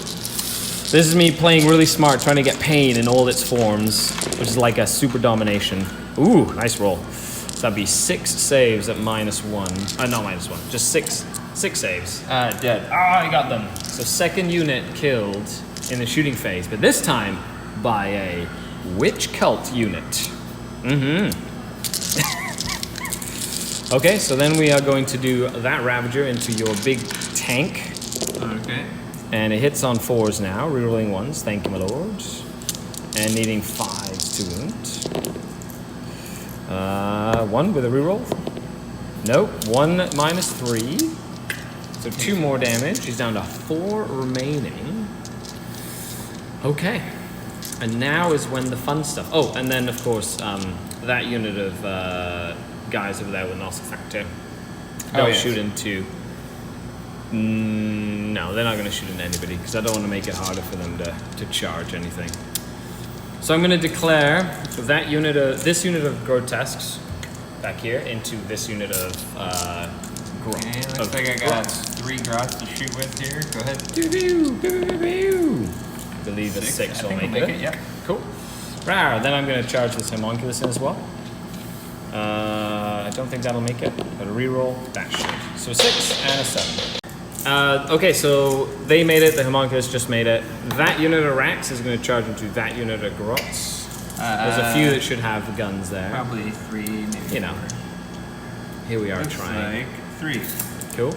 This is me playing really smart, trying to get pain in all its forms, which is like a super domination. Ooh, nice roll. So that'd be 6 saves at -1. Not -1, just 6 saves. Dead. Ah, I got them. So second unit killed in the shooting phase, but this time by a witch cult unit. Okay, so then we are going to do that Ravager into your big tank. Okay. And it hits on 4s now, rerolling 1s, thank you my lord. And needing 5s to wound. 1 with a reroll. Nope, 1 -3. So 2 more damage, he's down to 4 remaining. Okay, and now is when the fun stuff. Oh, and then of course, that unit of guys over there with Nossa Factor. They'll shoot into... No, they're not going to shoot into anybody because I don't want to make it harder for them to charge anything. So I'm going to declare that unit of this unit of grotesques back here into this unit of Okay, looks like I got 3 grots to shoot with here. Go ahead. I believe a 6 will make it. Yep. Cool. Rawr, then I'm going to charge this homunculus in as well. I don't think that'll make it, but a reroll, that should. So 6 and a 7. Okay, so they made it, the homunculus just made it. That unit of racks is going to charge into that unit of grots. There's a few that should have guns there. Probably 3, maybe 4. You know. Here we are Looks trying. like 3. Cool.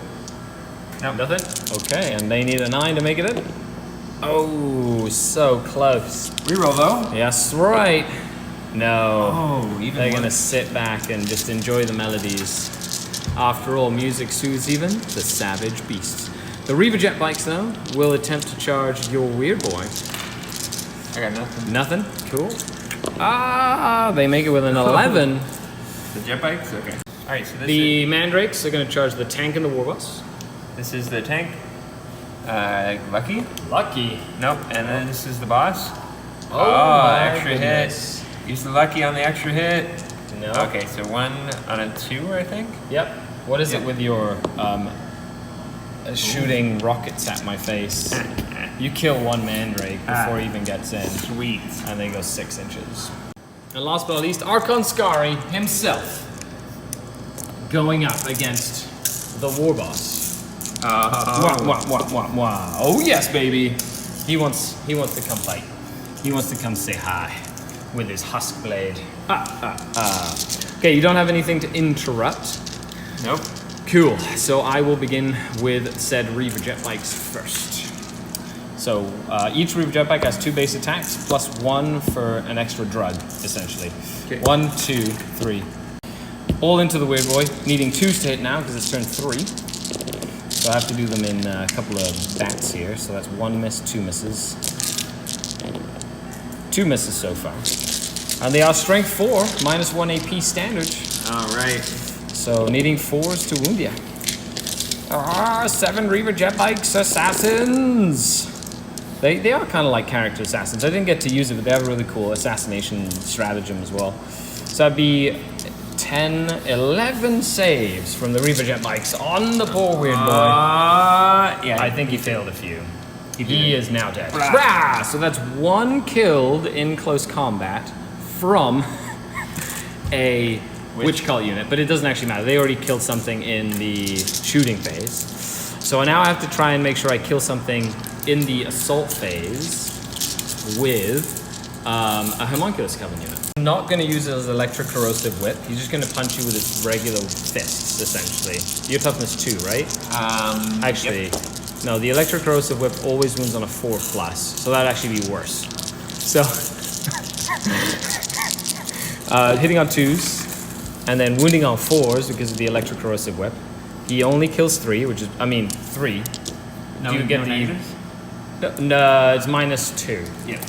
Nope. Nothing? Okay, and they need a 9 to make it in. Oh, so close. Reroll though. That's right. No. Oh, even They're worse. gonna sit back and just enjoy the melodies. After all, music soothes even the savage beasts. The Reaver jet bikes, though, will attempt to charge your weird boy. I got nothing. Nothing? Cool. Ah, they make it with an 11. The jet bikes? Okay. Alright, so The mandrakes are gonna charge the tank and the warboss. this is the tank. Lucky? Lucky. Nope. And then this is the boss. Oh, my extra goodness. hit. Use the lucky on the extra hit. No. Okay, so 1 on a 2, I think. Yep. What is Yep. it with your shooting rockets at my face? You kill 1 mandrake before he even gets in. Sweet. And they go 6 inches. And last but not least, Archon Skari himself going up against the warboss. Oh yes, baby. He wants to come fight. He wants to come say hi with his husk blade. Okay, you don't have anything to interrupt. Nope. Cool. So I will begin with said Reaver jet bikes first. So each Reaver jet bike has 2 base attacks plus 1 for an extra drug, essentially. Okay. 1, 2, 3. All into the Weird Boy, needing 2s to hit now because it's turn 3. So I have to do them in a couple of bats here. So that's 1 miss, 2 misses. 2 misses so far. And they are strength 4, minus 1 AP standard. Alright. So needing 4s to wound ya. 7 Reaver Jet Bikes Assassins. They are kind of like character assassins. I didn't get to use it, but they have a really cool assassination stratagem as well. So that'd be 10, 11 saves from the Reaver Jet Bikes on the poor Weird Boy. Yeah. I think he failed a few. He is now dead. Rah! So that's 1 killed in close combat from a Witch Cult unit, but it doesn't actually matter. They already killed something in the shooting phase. So now I have to try and make sure I kill something in the assault phase with a Homunculus Coven unit. I'm not going to use it as electric corrosive whip. He's just going to punch you with his regular fists, essentially. Your toughness 2, right? Actually, yep. No, the electric corrosive whip always wounds on a 4+, so that'd actually be worse. So, hitting on 2s, and then wounding on 4s because of the electric corrosive whip. He only kills 3, which is, 3. No, do you get no the negatives? No, it's minus 2. Yeah.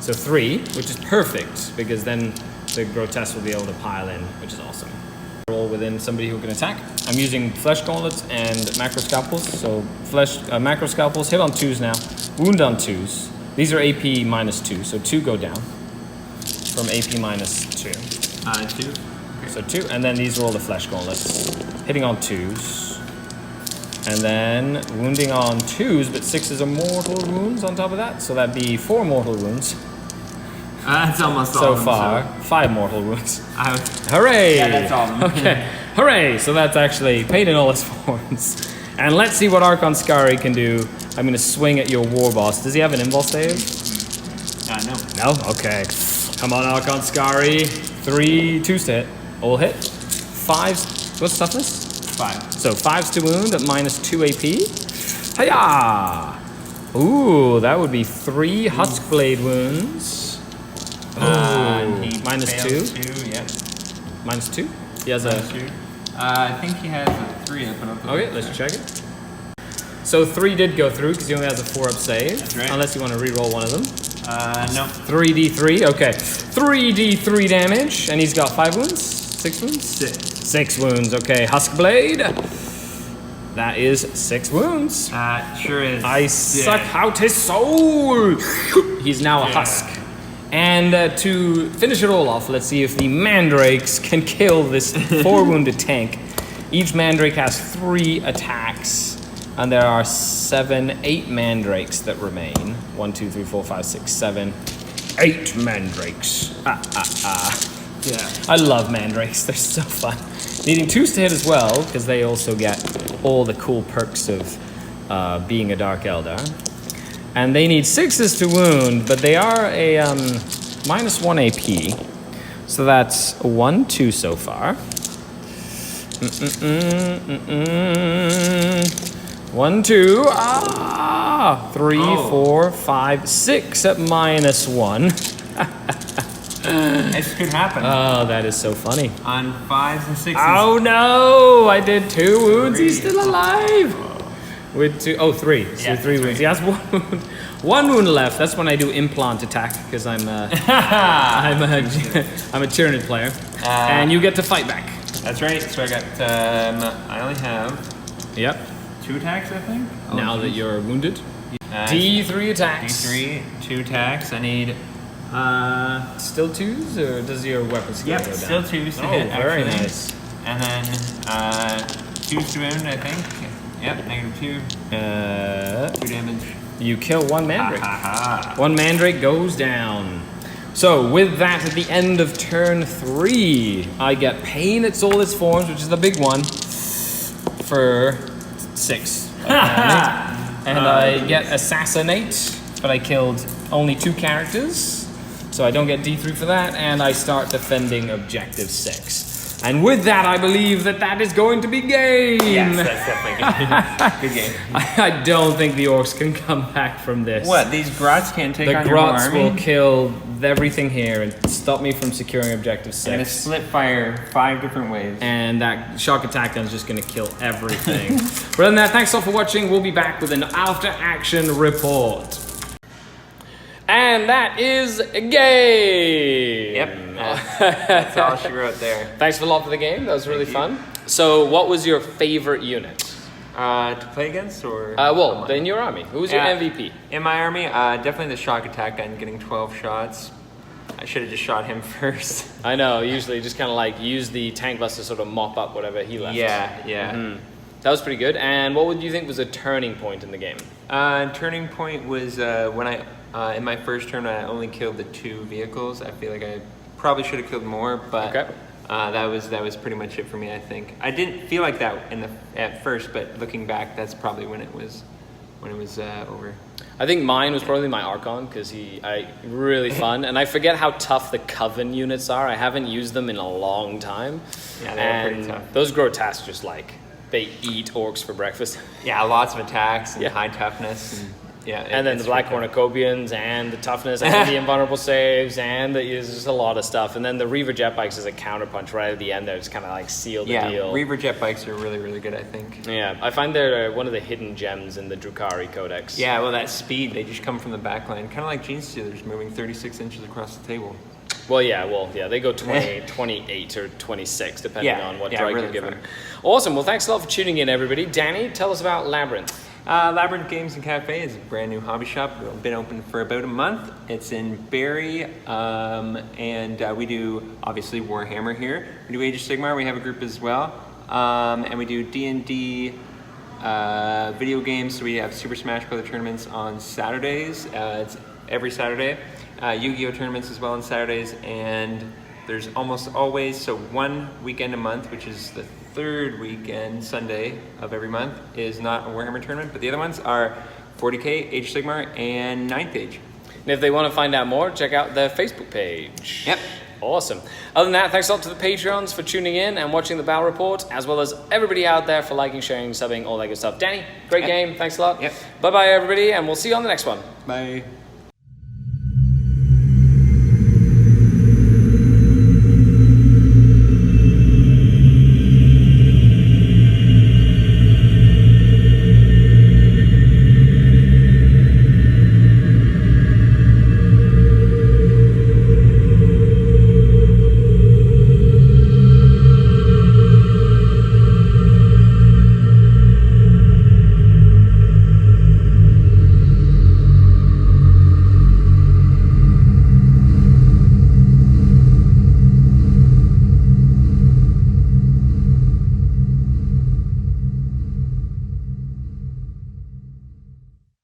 So 3, which is perfect because then the grotesque will be able to pile in, which is awesome. Roll within somebody who can attack. I'm using flesh gauntlets and macro scalpels. So macro scalpels hit on 2s now, wound on 2s. These are AP minus 2, so 2 go down from AP minus 2. 2. So 2, and then these are all the flesh gauntlets, hitting on 2s. And then wounding on 2s, but 6s are mortal wounds on top of that. So that'd be 4 mortal wounds. That's almost all so of them, far. 5 mortal wounds. Hooray! Yeah, that's all of them. Okay, hooray! So that's actually paid in all its forms. And let's see what Archon Skari can do. I'm going to swing at your war boss. Does he have an invul save? No. No? Okay. Come on, Archon Skari. 3 2s to hit. All hit. 5s. What's toughness? 5. So 5s to wound at minus 2 AP. Hiya! Ooh, that would be 3 Huskblade wounds. Minus 2? Yeah. Minus 2? He has a... 2. I think he has a 3 open up. Okay, let's check it. So 3 did go through because he only has a 4-up save. That's right. Unless you want to re-roll one of them. No. 3d3, okay. 3d3 damage, and he's got 5 wounds? 6 wounds? 6 wounds, okay. Huskblade. That is 6 wounds. Sure is. I suck out his soul. He's now a husk. And to finish it all off, let's see if the mandrakes can kill this 4-wounded tank. Each mandrake has 3 attacks. And there are 8 mandrakes that remain. 1, 2, 3, 4, 5, 6, 7. 8 mandrakes. Yeah. I love mandrakes. They're so fun. Needing 2s to hit as well, because they also get all the cool perks of being a Dark Eldar. And they need 6s to wound, but they are a minus 1 AP. So that's 1, 2 so far. 1, 2, 3, 4, 5, 6 at minus 1. This could happen. Oh, that is so funny. On 5s and 6s. Oh no! I did 2 wounds. He's still alive. With 2, 3. So 3 wounds. He has 1 wound. 1 wound left. That's when I do implant attack because I'm a Tyranid player, and you get to fight back. That's right. So I got. I only have. Yep. 2 attacks, I think. Now that you're wounded. D3 attacks. D3, 2 attacks. I need. Still 2s, or does your weapon skill go down? Still 2s to hit. Very actually. nice. And then 2s to wound, I think. Yep, -2. 2 damage. You kill 1 mandrake. 1 mandrake goes down. So with that, at the end of turn 3, I get pain at all its forms, which is the big one, for 6. And I get assassinate, but I killed only 2 characters, so I don't get D3 for that, and I start defending objective 6. And with that, I believe that is going to be game. Yes, that's definitely good. Good game. I don't think the Orks can come back from this. What? These Grots can't take The on your whole Grots army? will kill everything here and stop me from securing objective 6. I'm gonna split fire 5 different ways. And that shock attack gun is just going to kill everything. But other than that, thanks all for watching. We'll be back with an after action report. And that is a game. Yep, that's all she wrote there. Thanks a lot for the game. That was really fun. So, what was your favorite unit? To play against, or? Well, in your army. Who was your MVP? In my army, definitely the shock attack gun, getting 12 shots. I should have just shot him first. I know, usually just kind of like use the tank bus to sort of mop up whatever he left. Yeah. That was pretty good. And what would you think was a turning point in the game? Turning point was when in my first turn, I only killed the 2 vehicles. I feel like I probably should have killed more, but that was pretty much it for me. I think I didn't feel like that at first, but looking back, that's probably when it was over. I think mine was probably my Archon because really fun, and I forget how tough the Coven units are. I haven't used them in a long time. Yeah, they're pretty tough. Those Grotesques just like they eat Orks for breakfast. Yeah, lots of attacks and high toughness and. Yeah, and then the Black Cornucopians and the toughness and the invulnerable saves and there's just a lot of stuff. And then the Reaver jet bikes is a counterpunch right at the end there. Just kind of like seal the deal. Yeah, Reaver jet bikes are really, really good, I think. Yeah, I find they're one of the hidden gems in the Drukhari Codex. Yeah, well, that speed, they just come from the back line. Kind of like Gene Stealers moving 36 inches across the table. Well, yeah, they go 28 or 26 depending on what drag really you're given. far. Awesome, well thanks a lot for tuning in everybody. Danny, tell us about Labyrinth. Labyrinth Games and Cafe is a brand new hobby shop. We've been open for about a month. It's in Barrie, and we do obviously Warhammer here. We do Age of Sigmar. We have a group as well, and we do D&D video games. So we have Super Smash Bros. Tournaments on Saturdays. It's every Saturday. Yu-Gi-Oh tournaments as well on Saturdays, and there's almost always one weekend a month, which is the 3rd weekend, Sunday of every month, is not a Warhammer tournament, but the other ones are 40k, Age of Sigmar, and 9th Age. And if they want to find out more, check out their Facebook page. Yep. Awesome. Other than that, thanks a lot to the Patreons for tuning in and watching the Battle Report, as well as everybody out there for liking, sharing, subbing, all that good stuff. Danny, great game. Thanks a lot. Yep. Bye-bye, everybody, and we'll see you on the next one. Bye.